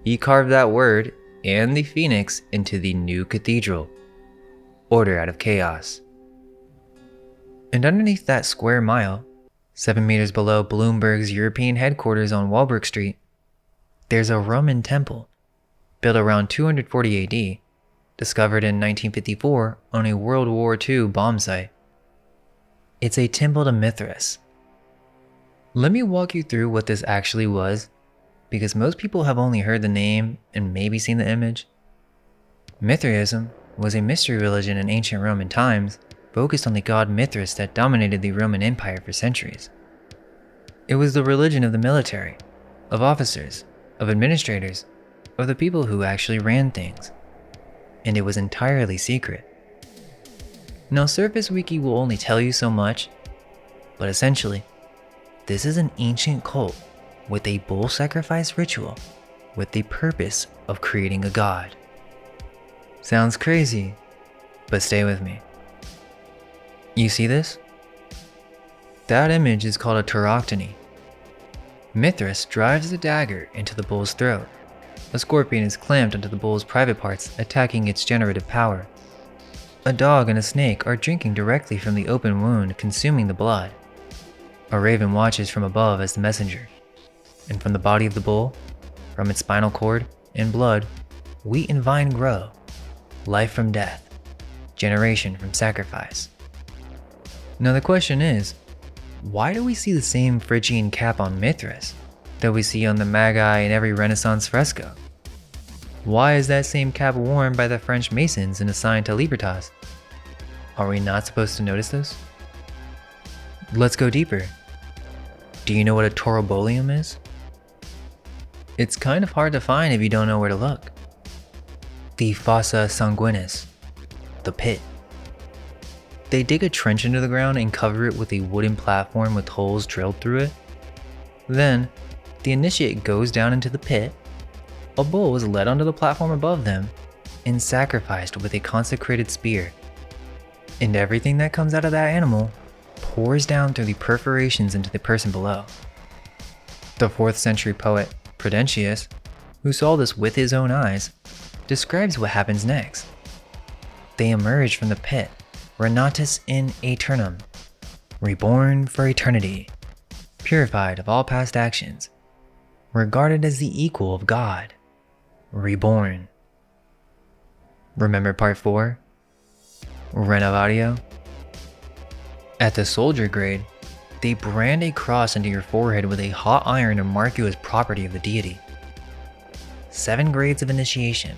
He carved that word and the phoenix into the new cathedral. Order out of chaos. And underneath that square mile, 7 meters below Bloomberg's European headquarters on Walbrook Street, there's a Roman temple, built around 240 AD, discovered in 1954 on a World War II bomb site. It's a temple to Mithras. Let me walk you through what this actually was, because most people have only heard the name and maybe seen the image. Mithraism was a mystery religion in ancient Roman times focused on the god Mithras that dominated the Roman Empire for centuries. It was the religion of the military, of officers, of administrators, of the people who actually ran things. And it was entirely secret. Now Surface Wiki will only tell you so much, but essentially, this is an ancient cult with a bull sacrifice ritual with the purpose of creating a god. Sounds crazy, but stay with me. You see this? That image is called a tauroctony. Mithras drives the dagger into the bull's throat. A scorpion is clamped onto the bull's private parts, attacking its generative power. A dog and a snake are drinking directly from the open wound, consuming the blood. A raven watches from above as the messenger. And from the body of the bull, from its spinal cord and blood, wheat and vine grow. Life from death, generation from sacrifice. Now the question is, why do we see the same Phrygian cap on Mithras that we see on the Magi in every Renaissance fresco? Why is that same cap worn by the French Masons and assigned to Libertas? Are we not supposed to notice this? Let's go deeper. Do you know what a taurobolium is? It's kind of hard to find if you don't know where to look. The fossa sanguinis, the pit. They dig a trench into the ground and cover it with a wooden platform with holes drilled through it. Then, the initiate goes down into the pit, a bull is led onto the platform above them, and sacrificed with a consecrated spear. And everything that comes out of that animal pours down through the perforations into the person below. The 4th century poet Prudentius, who saw this with his own eyes, describes what happens next. They emerge from the pit, renatus in aeternum, reborn for eternity, purified of all past actions, regarded as the equal of God, reborn. Remember part 4? Renovatio? At the soldier grade, they brand a cross into your forehead with a hot iron to mark you as property of the deity. 7 grades of initiation.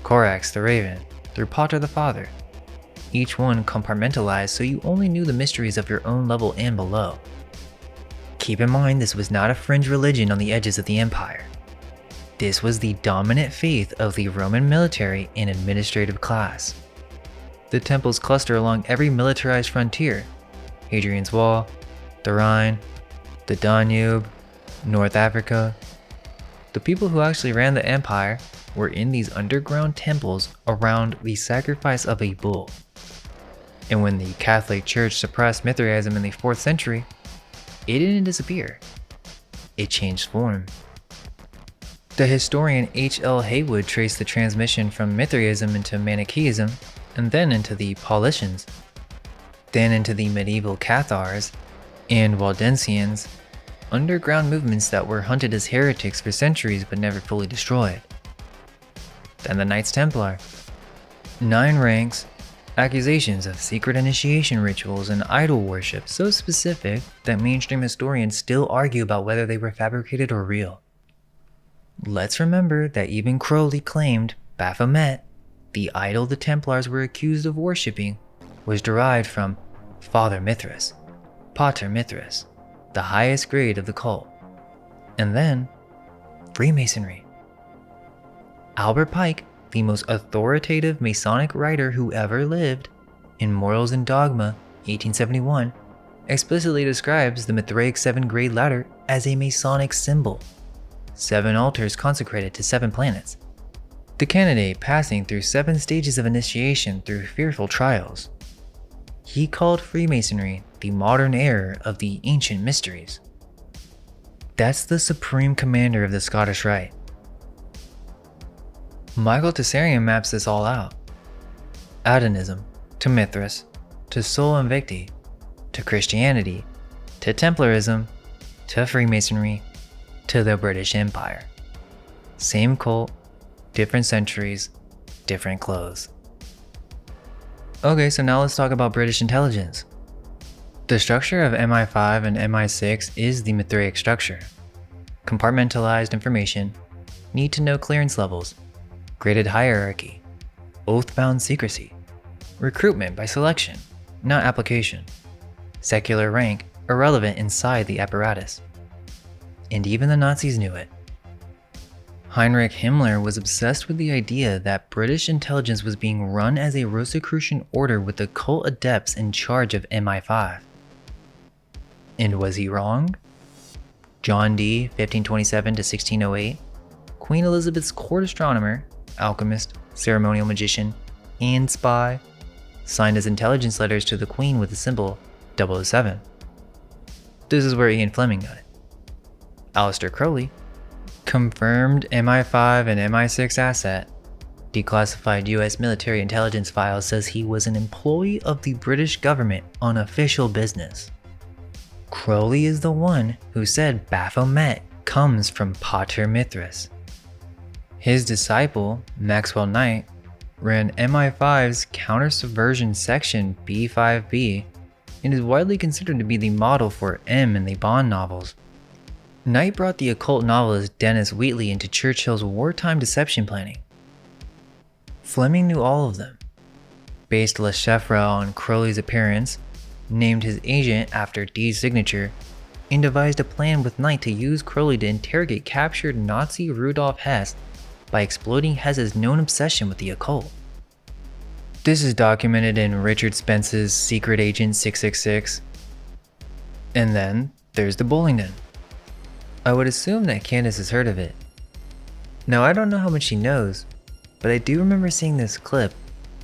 Corax the Raven, through Pater the Father. Each one compartmentalized so you only knew the mysteries of your own level and below. Keep in mind this was not a fringe religion on the edges of the empire. This was the dominant faith of the Roman military and administrative class. The temples cluster along every militarized frontier: Hadrian's Wall, the Rhine, the Danube, North Africa. The people who actually ran the empire were in these underground temples around the sacrifice of a bull. And when the Catholic Church suppressed Mithraism in the 4th century, it didn't disappear. It changed form. The historian H.L. Haywood traced the transmission from Mithraism into Manichaeism, and then into the Paulicians, then into the medieval Cathars and Waldensians, underground movements that were hunted as heretics for centuries but never fully destroyed. Then the Knights Templar. 9 ranks, accusations of secret initiation rituals and idol worship so specific that mainstream historians still argue about whether they were fabricated or real. Let's remember that even Crowley claimed Baphomet, the idol the Templars were accused of worshipping, was derived from Father Mithras, Pater Mithras, the highest grade of the cult. And then, Freemasonry. Albert Pike, the most authoritative Masonic writer who ever lived, in Morals and Dogma, 1871, explicitly describes the Mithraic 7-grade ladder as a Masonic symbol. 7 altars consecrated to 7 planets. The candidate passing through 7 stages of initiation through fearful trials. He called Freemasonry the modern era of the ancient mysteries. That's the supreme commander of the Scottish Rite. Michael Tessarian maps this all out. Adonism, to Mithras, to Sol Invicti, to Christianity, to Templarism, to Freemasonry, to the British Empire. Same cult, different centuries, different clothes. Okay, so now let's talk about British intelligence. The structure of MI5 and MI6 is the Mithraic structure. Compartmentalized information, need to know clearance levels, graded hierarchy, oath-bound secrecy, recruitment by selection, not application, secular rank irrelevant inside the apparatus. And even the Nazis knew it. Heinrich Himmler was obsessed with the idea that British intelligence was being run as a Rosicrucian order with the cult adepts in charge of MI5. And was he wrong? John Dee, 1527 to 1608, Queen Elizabeth's court astronomer, alchemist, ceremonial magician, and spy, signed his intelligence letters to the Queen with the symbol 007. This is where Ian Fleming got it. Aleister Crowley, confirmed MI5 and MI6 asset, declassified US military intelligence files, says he was an employee of the British government on official business. Crowley is the one who said Baphomet comes from Pater Mithras. His disciple, Maxwell Knight, ran MI5's counter-subversion section B5B and is widely considered to be the model for M in the Bond novels. Knight brought the occult novelist Dennis Wheatley into Churchill's wartime deception planning. Fleming knew all of them, based Le Chiffre on Crowley's appearance, named his agent after Dee's signature, and devised a plan with Knight to use Crowley to interrogate captured Nazi Rudolf Hess by exploiting Hess's known obsession with the occult. This is documented in Richard Spence's Secret Agent 666. And then there's the bowling den. I would assume that Candace has heard of it. Now I don't know how much she knows, but I do remember seeing this clip,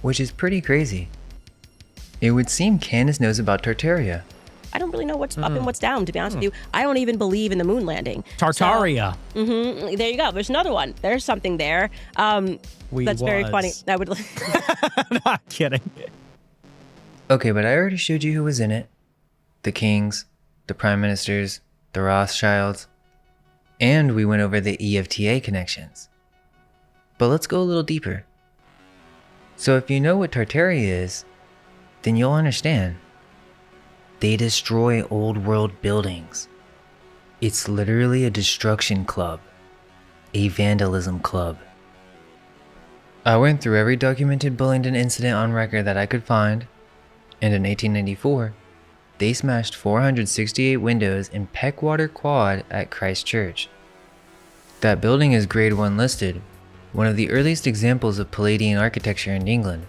which is pretty crazy. It would seem Candace knows about Tartaria. I don't really know what's up and what's down, to be honest with you. I don't even believe in the moon landing. Tartaria. So, there you go. There's another one. There's something there. That's very funny. I would. Not kidding. Okay, but I already showed you who was in it. The kings, the prime ministers, the Rothschilds, and we went over the EFTA connections. But let's go a little deeper. So if you know what Tartaria is, then you'll understand. They destroy old world buildings. It's literally a destruction club, a vandalism club. I went through every documented Bullingdon incident on record that I could find, and in 1894, they smashed 468 windows in Peckwater Quad at Christ Church. That building is Grade 1 listed, one of the earliest examples of Palladian architecture in England,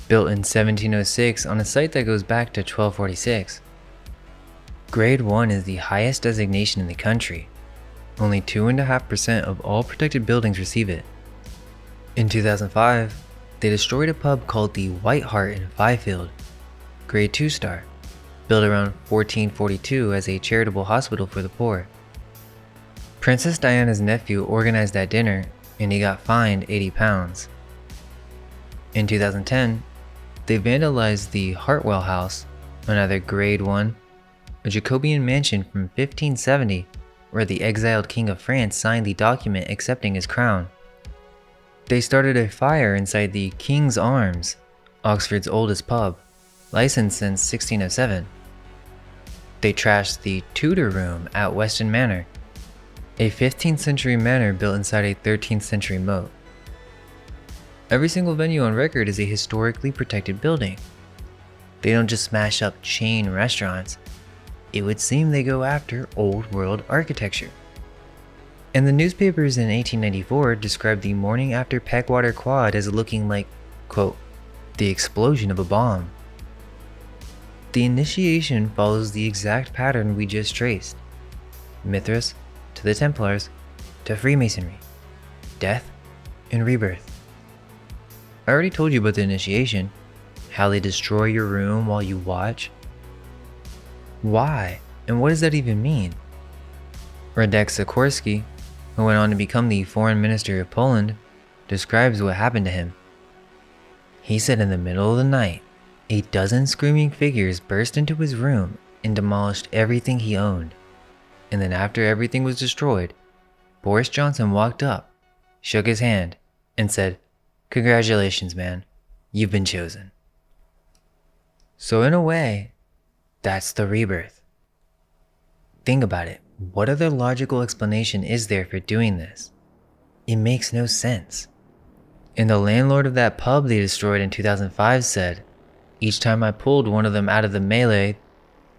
built in 1706 on a site that goes back to 1246. Grade 1 is the highest designation in the country. Only 2.5% of all protected buildings receive it. In 2005, they destroyed a pub called the White Hart in Fifield, Grade 2 star, built around 1442 as a charitable hospital for the poor. Princess Diana's nephew organized that dinner and he got fined £80. In 2010, they vandalized the Hartwell House, another Grade 1, a Jacobean mansion from 1570 where the exiled King of France signed the document accepting his crown. They started a fire inside the King's Arms, Oxford's oldest pub, licensed since 1607. They trashed the Tudor Room at Weston Manor, a 15th century manor built inside a 13th century moat. Every single venue on record is a historically protected building. They don't just smash up chain restaurants. It would seem they go after old world architecture. And the newspapers in 1894 described the morning after Peckwater Quad as looking like, quote, the explosion of a bomb. The initiation follows the exact pattern we just traced. Mithras, to the Templars, to Freemasonry, death, and rebirth. I already told you about the initiation, how they destroy your room while you watch. Why? And what does that even mean? Radek Sikorski, who went on to become the foreign minister of Poland, describes what happened to him. He said in the middle of the night, a dozen screaming figures burst into his room and demolished everything he owned. And then after everything was destroyed, Boris Johnson walked up, shook his hand, and said, "Congratulations, man. You've been chosen." So in a way, that's the rebirth. Think about it. What other logical explanation is there for doing this? It makes no sense. And the landlord of that pub they destroyed in 2005 said, each time I pulled one of them out of the melee,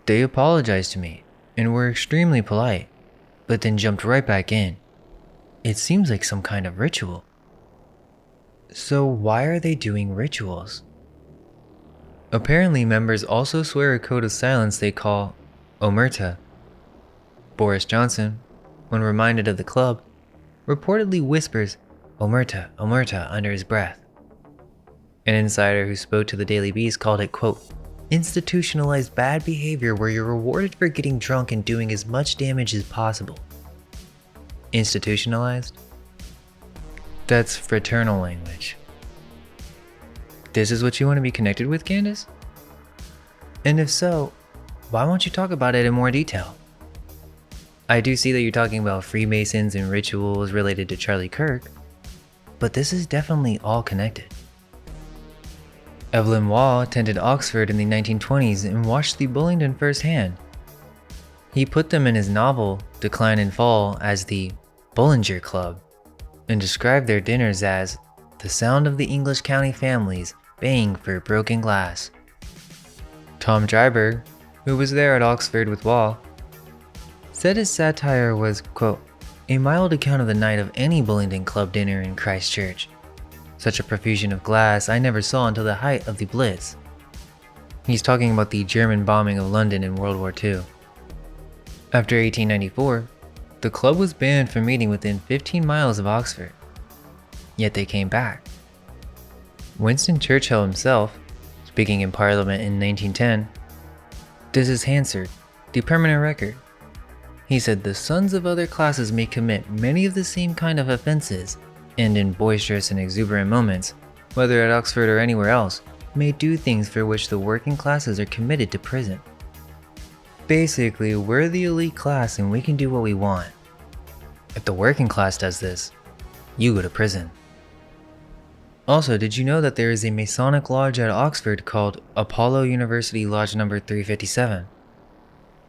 they apologized to me and were extremely polite, but then jumped right back in. It seems like some kind of ritual. So why are they doing rituals? Apparently members also swear a code of silence they call Omerta. Boris Johnson, when reminded of the club, reportedly whispers Omerta, Omerta under his breath. An insider who spoke to the Daily Beast called it, quote, institutionalized bad behavior where you're rewarded for getting drunk and doing as much damage as possible. Institutionalized? That's fraternal language. This is what you want to be connected with, Candace? And if so, why won't you talk about it in more detail? I do see that you're talking about Freemasons and rituals related to Charlie Kirk, but this is definitely all connected. Evelyn Waugh attended Oxford in the 1920s and watched the Bullingdon firsthand. He put them in his novel, Decline and Fall, as the Bullinger Club, and described their dinners as the sound of the English county families baying for broken glass. Tom Dryburgh, who was there at Oxford with Waugh, said his satire was, quote, a mild account of the night of any Bullingdon Club dinner in Christchurch. Such a profusion of glass I never saw until the height of the Blitz. He's talking about the German bombing of London in World War II. After 1894, the club was banned from meeting within 15 miles of Oxford. Yet they came back. Winston Churchill himself, speaking in Parliament in 1910, this is Hansard, the permanent record. He said the sons of other classes may commit many of the same kind of offenses, and in boisterous and exuberant moments, whether at Oxford or anywhere else, may do things for which the working classes are committed to prison. Basically, we're the elite class and we can do what we want. If the working class does this, you go to prison. Also, did you know that there is a Masonic lodge at Oxford called Apollo University Lodge number 357?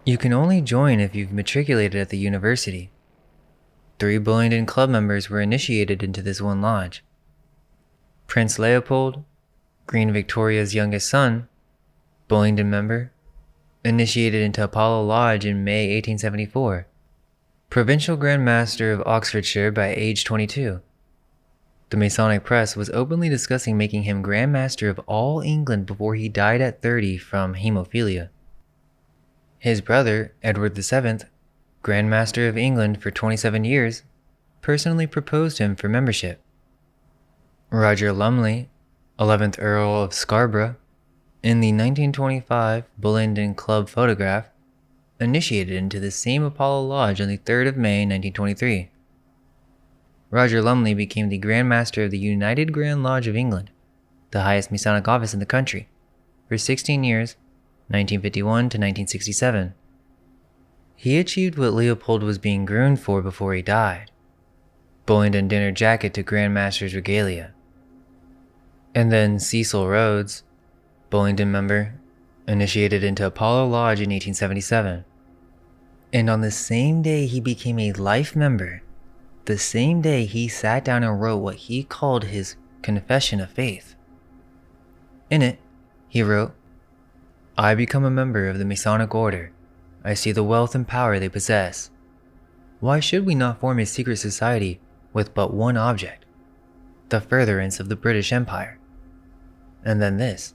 You can only join if you've matriculated at the university. 3 Bullingdon Club members were initiated into this one lodge. Prince Leopold, Queen Victoria's youngest son, Bullingdon member, initiated into Apollo Lodge in May 1874. Provincial Grand Master of Oxfordshire by age 22. The Masonic press was openly discussing making him Grand Master of all England before he died at 30 from hemophilia. His brother, Edward VII, Grand Master of England for 27 years, personally proposed him for membership. Roger Lumley, 11th Earl of Scarborough, in the 1925 Bullingdon Club photograph, initiated into the same Apollo Lodge on the 3rd of May 1923. Roger Lumley became the Grand Master of the United Grand Lodge of England, the highest Masonic office in the country, for 16 years, 1951 to 1967. He achieved what Leopold was being groomed for before he died: Bullingdon dinner jacket to Grand Master's regalia. And then Cecil Rhodes, Bullingdon member, initiated into Apollo Lodge in 1877. And on the same day he became a life member, the same day he sat down and wrote what he called his Confession of Faith. In it, he wrote, I become a member of the Masonic Order. I see the wealth and power they possess. Why should we not form a secret society with but one object? The furtherance of the British Empire. And then this.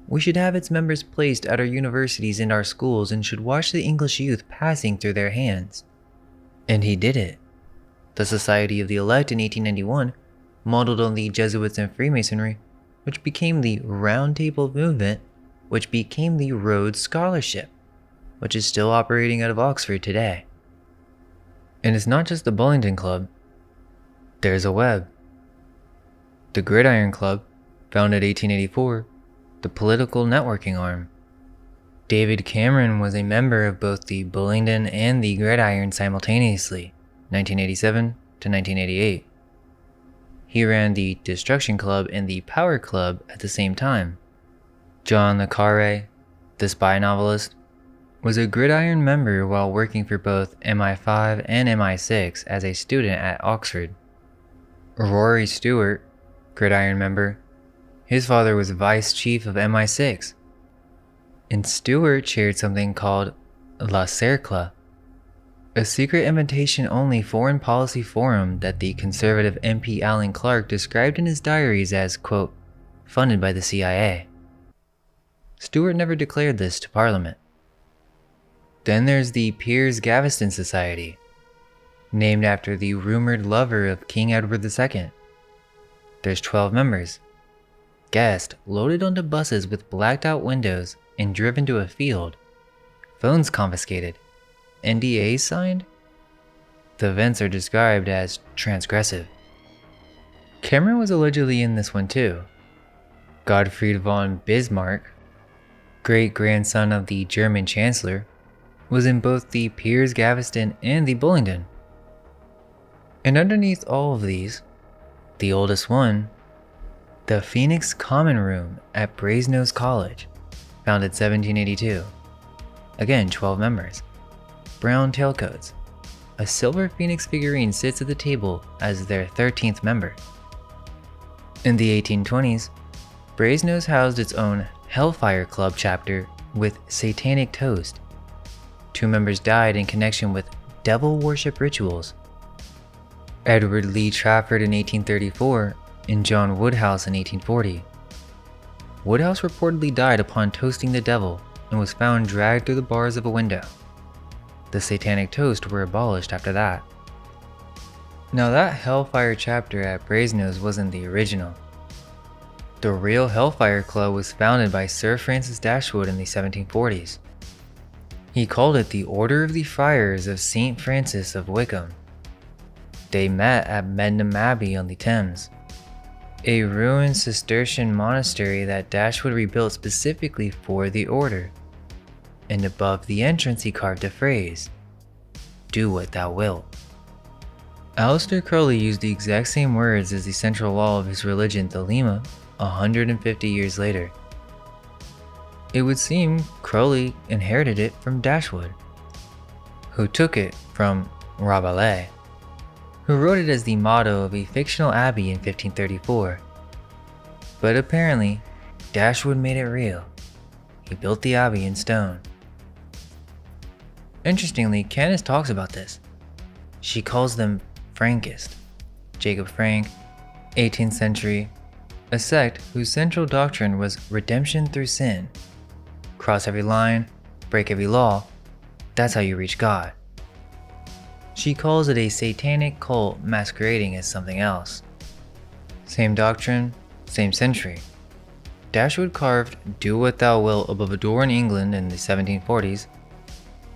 We should have its members placed at our universities and our schools and should watch the English youth passing through their hands. And he did it. The Society of the Elect in 1891, modeled on the Jesuits and Freemasonry, which became the Round Table Movement, which became the Rhodes Scholarship, which is still operating out of Oxford today. And it's not just the Bullingdon Club. There's a web. The Gridiron Club, founded 1884, the political networking arm. David Cameron was a member of both the Bullingdon and the Gridiron simultaneously, 1987 to 1988. He ran the Destruction Club and the Power Club at the same time. John le Carré, the spy novelist, was a Gridiron member while working for both MI5 and MI6 as a student at Oxford. Rory Stewart, Gridiron member, his father was vice chief of MI6. And Stewart chaired something called La Cercle, a secret invitation-only foreign policy forum that the conservative MP Alan Clark described in his diaries as, quote, funded by the CIA. Stewart never declared this to Parliament. Then there's the Piers Gaveston Society, named after the rumored lover of King Edward II. There's 12 members. Guests loaded onto buses with blacked out windows and driven to a field. Phones confiscated. NDAs signed? The events are described as transgressive. Cameron was allegedly in this one too. Gottfried von Bismarck, great-grandson of the German Chancellor, was in both the Piers Gaveston and the Bullingdon. And underneath all of these, the oldest one, The Phoenix Common Room at Brasenose College, founded 1782. Again, 12 members. Brown tailcoats. A silver phoenix figurine sits at the table as their 13th member. In the 1820s, Brasenose housed its own Hellfire Club chapter with satanic toast. 2 members died in connection with devil worship rituals. Edward Lee Trafford in 1834 and John Woodhouse in 1840. Woodhouse reportedly died upon toasting the devil and was found dragged through the bars of a window. The satanic toasts were abolished after that. Now that Hellfire chapter at Brasenose wasn't the original. The real Hellfire Club was founded by Sir Francis Dashwood in the 1740s. He called it the Order of the Friars of St. Francis of Wickham. They met at Medmenham Abbey on the Thames, a ruined Cistercian monastery that Dashwood rebuilt specifically for the order. And above the entrance he carved a phrase, "Do what thou wilt." Aleister Crowley used the exact same words as the central law of his religion Thelema 150 years later. It would seem Crowley inherited it from Dashwood, who took it from Rabelais, who wrote it as the motto of a fictional abbey in 1534. But apparently, Dashwood made it real. He built the abbey in stone. Interestingly, Candace talks about this. She calls them Frankists. Jacob Frank, 18th century, a sect whose central doctrine was redemption through sin. Cross every line, break every law, that's how you reach God. She calls it a satanic cult masquerading as something else. Same doctrine, same century. Dashwood carved "Do what thou wilt" above a door in England in the 1740s,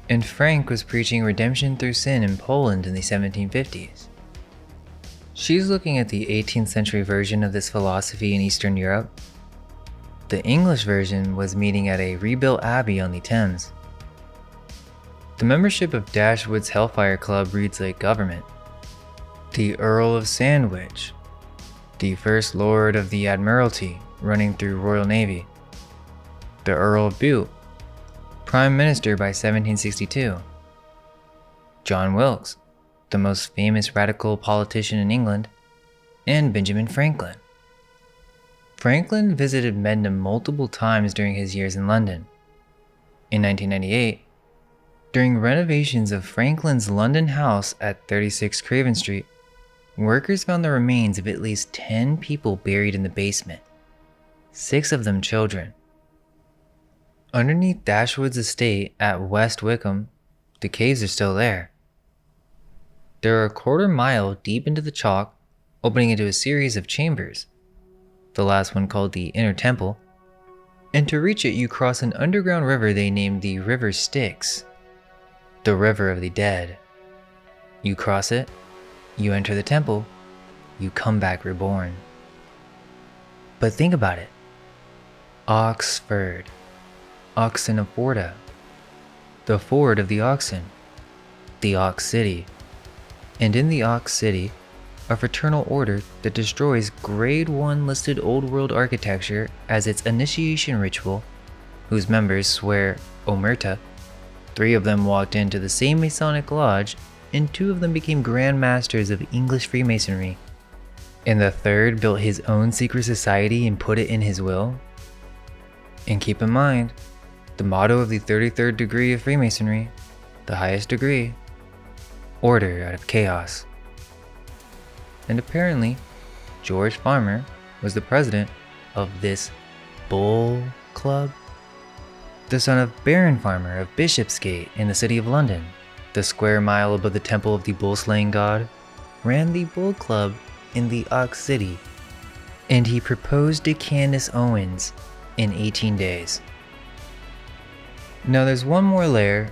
and Frank was preaching redemption through sin in Poland in the 1750s. She's looking at the 18th century version of this philosophy in Eastern Europe. The English version was meeting at a rebuilt abbey on the Thames. The membership of Dashwood's Hellfire Club reads like government. The Earl of Sandwich, the First Lord of the Admiralty running through Royal Navy, the Earl of Bute, Prime Minister by 1762, John Wilkes, the most famous radical politician in England, and Benjamin Franklin. Franklin visited Medmenham multiple times during his years in London. In 1998, during renovations of Franklin's London house at 36 Craven Street, workers found the remains of at least 10 people buried in the basement, 6 of them children. Underneath Dashwood's estate at West Wickham, the caves are still there. They're a quarter-mile deep into the chalk, opening into a series of chambers, the last one called the Inner Temple, and to reach it you cross an underground river they named the River Styx, the River of the Dead. You cross it, you enter the temple, you come back reborn. But think about it. Oxford, Oxenoforda, the ford of the oxen, the Ox City, and in the Ox City, a fraternal order that destroys Grade 1 listed Old World architecture as its initiation ritual, whose members swear omerta. 3 of them walked into the same Masonic lodge, and 2 of them became Grand Masters of English Freemasonry, and the 3rd built his own secret society and put it in his will. And keep in mind, the motto of the 33rd degree of Freemasonry, the highest degree, order out of chaos. And apparently, George Farmer was the president of this Bull Club. The son of Baron Farmer of Bishopsgate in the city of London, the square mile above the temple of the bull-slaying god, ran the Bull Club in the Ox City, and he proposed to Candace Owens in 18 days. Now there's one more layer,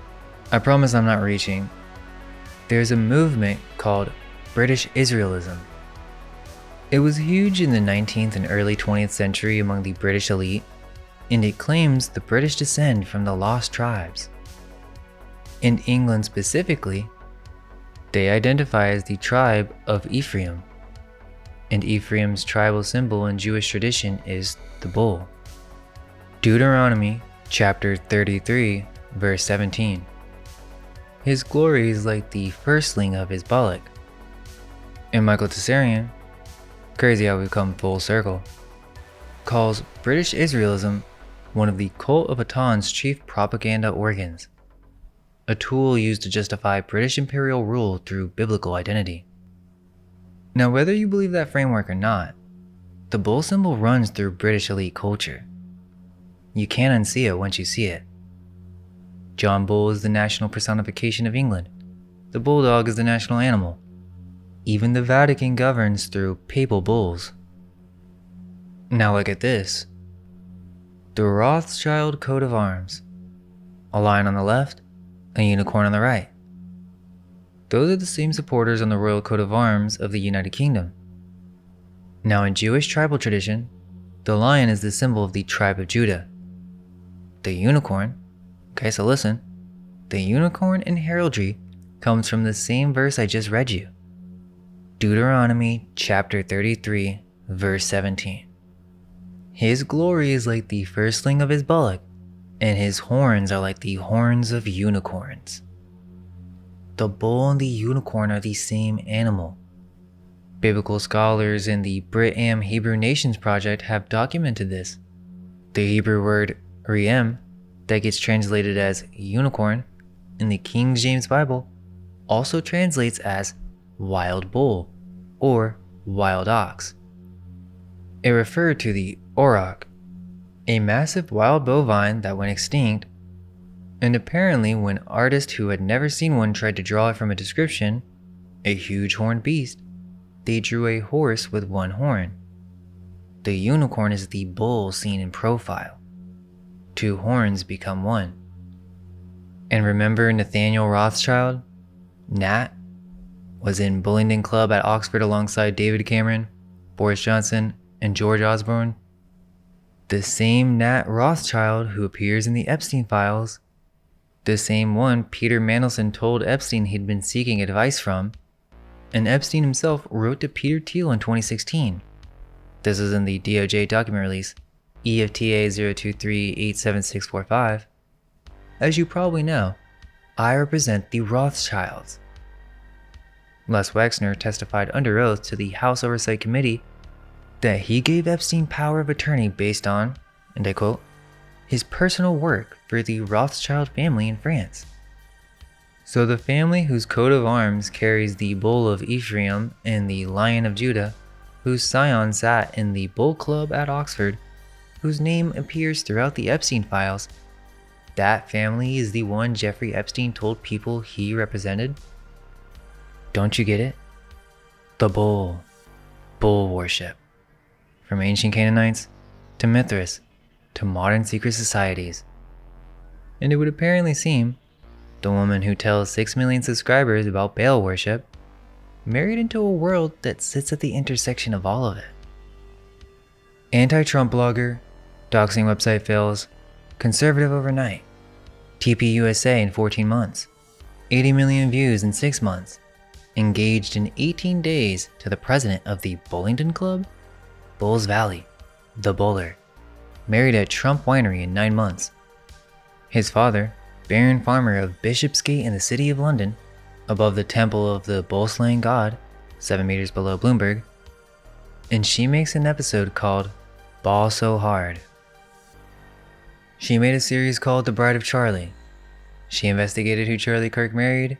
I promise I'm not reaching. There's a movement called British Israelism. It was huge in the 19th and early 20th century among the British elite, and it claims the British descend from the lost tribes. In England specifically, they identify as the tribe of Ephraim. and Ephraim's tribal symbol in Jewish tradition is the bull. Deuteronomy chapter 33, verse 17. His glory is like the firstling of his bullock. And Michael Tessarian, crazy how we've come full circle, calls British Israelism one of the cult of Aton's chief propaganda organs, a tool used to justify British imperial rule through biblical identity. Now, whether you believe that framework or not, the bull symbol runs through British elite culture. You can't unsee it once you see it. John Bull is the national personification of England. The bulldog is the national animal. Even the Vatican governs through papal bulls. Now look at this. The Rothschild coat of arms. A lion on the left, a unicorn on the right. Those are the same supporters on the royal coat of arms of the United Kingdom. Now in Jewish tribal tradition, the lion is the symbol of the tribe of Judah. The unicorn, okay, so listen, the unicorn in heraldry comes from the same verse I just read you. Deuteronomy chapter 33, verse 17. His glory is like the firstling of his bullock, and his horns are like the horns of unicorns. The bull and the unicorn are the same animal. Biblical scholars in the Brit-Am Hebrew Nations Project have documented this. The Hebrew word Re'em, that gets translated as unicorn in the King James Bible, also translates as wild bull or wild ox. It referred to the auroch, a massive wild bovine that went extinct, and apparently when artists who had never seen one tried to draw it from a description, a huge horned beast, they drew a horse with one horn. The unicorn is the bull seen in profile. Two horns become one. And remember Nathaniel Rothschild? Nat was in Bullingdon Club at Oxford alongside David Cameron, Boris Johnson, and George Osborne. The same Nat Rothschild who appears in the Epstein files, the same one Peter Mandelson told Epstein he'd been seeking advice from, and Epstein himself wrote to Peter Thiel in 2016. This is in the DOJ document release, EFTA 023-87645. As you probably know, I represent the Rothschilds. Les Wexner testified under oath to the House Oversight Committee that he gave Epstein power of attorney based on, and I quote, his personal work for the Rothschild family in France. So the family whose coat of arms carries the bull of Ephraim and the lion of Judah, whose scion sat in the Bull Club at Oxford, whose name appears throughout the Epstein files, that family is the one Jeffrey Epstein told people he represented? Don't you get it? The bull worship. From ancient Canaanites to Mithras to modern secret societies. And it would apparently seem the woman who tells 6 million subscribers about Baal worship married into a world that sits at the intersection of all of it. Anti-Trump blogger, doxing website fails, conservative overnight, TPUSA in 14 months, 80 million views in 6 months, engaged in 18 days to the president of the Bullingdon Club, Bulls Valley, the Buller, married at Trump Winery in 9 months. His father, Baron Farmer of Bishopsgate in the city of London, above the temple of the bull-slaying god, 7 meters below Bloomberg, and she makes an episode called Ball So Hard. She made a series called The Bride of Charlie. She investigated who Charlie Kirk married,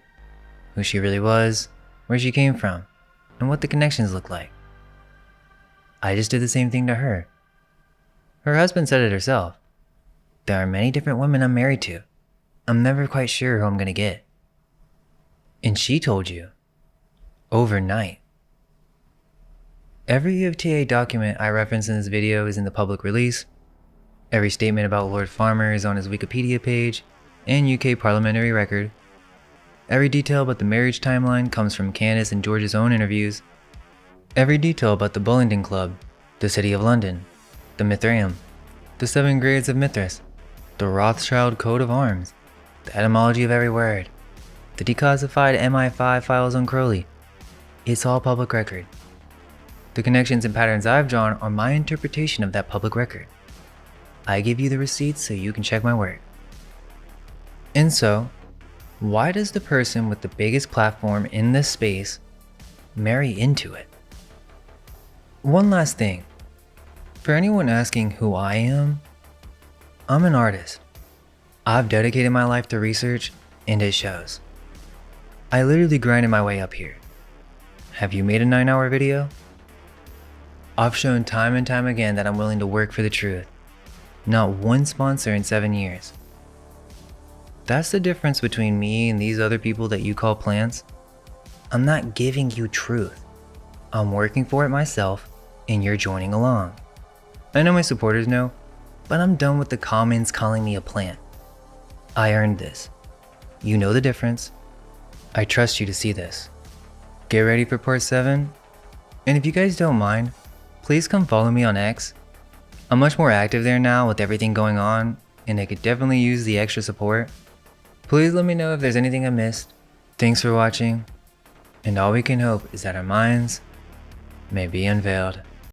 who she really was, where she came from, and what the connections look like. I just did the same thing to her. Her husband said it herself. There are many different women I'm married to. I'm never quite sure who I'm gonna get. And she told you. Overnight. Every EFTA document I reference in this video is in the public release. Every statement about Lord Farmer is on his Wikipedia page and UK parliamentary record. Every detail about the marriage timeline comes from Candace and George's own interviews. Every detail about the Bullingdon Club, the City of London, the Mithraeum, the 7 grades of Mithras, the Rothschild coat of arms, the etymology of every word, the declassified MI5 files on Crowley. It's all public record. The connections and patterns I've drawn are my interpretation of that public record. I give you the receipts so you can check my work. And so, why does the person with the biggest platform in this space marry into it? One last thing. For anyone asking who I am, I'm an artist. I've dedicated my life to research, and it shows. I literally grinded my way up here. Have you made a 9-hour video? I've shown time and time again that I'm willing to work for the truth. Not one sponsor in 7 years. That's the difference between me and these other people that you call plants. I'm not giving you truth. I'm working for it myself, and you're joining along. I know my supporters know, but I'm done with the comments calling me a plant. I earned this. You know the difference. I trust you to see this. Get ready for part 7. And if you guys don't mind, please come follow me on X. I'm much more active there now with everything going on, and I could definitely use the extra support. Please let me know if there's anything I missed. Thanks for watching, and all we can hope is that our minds may be unveiled.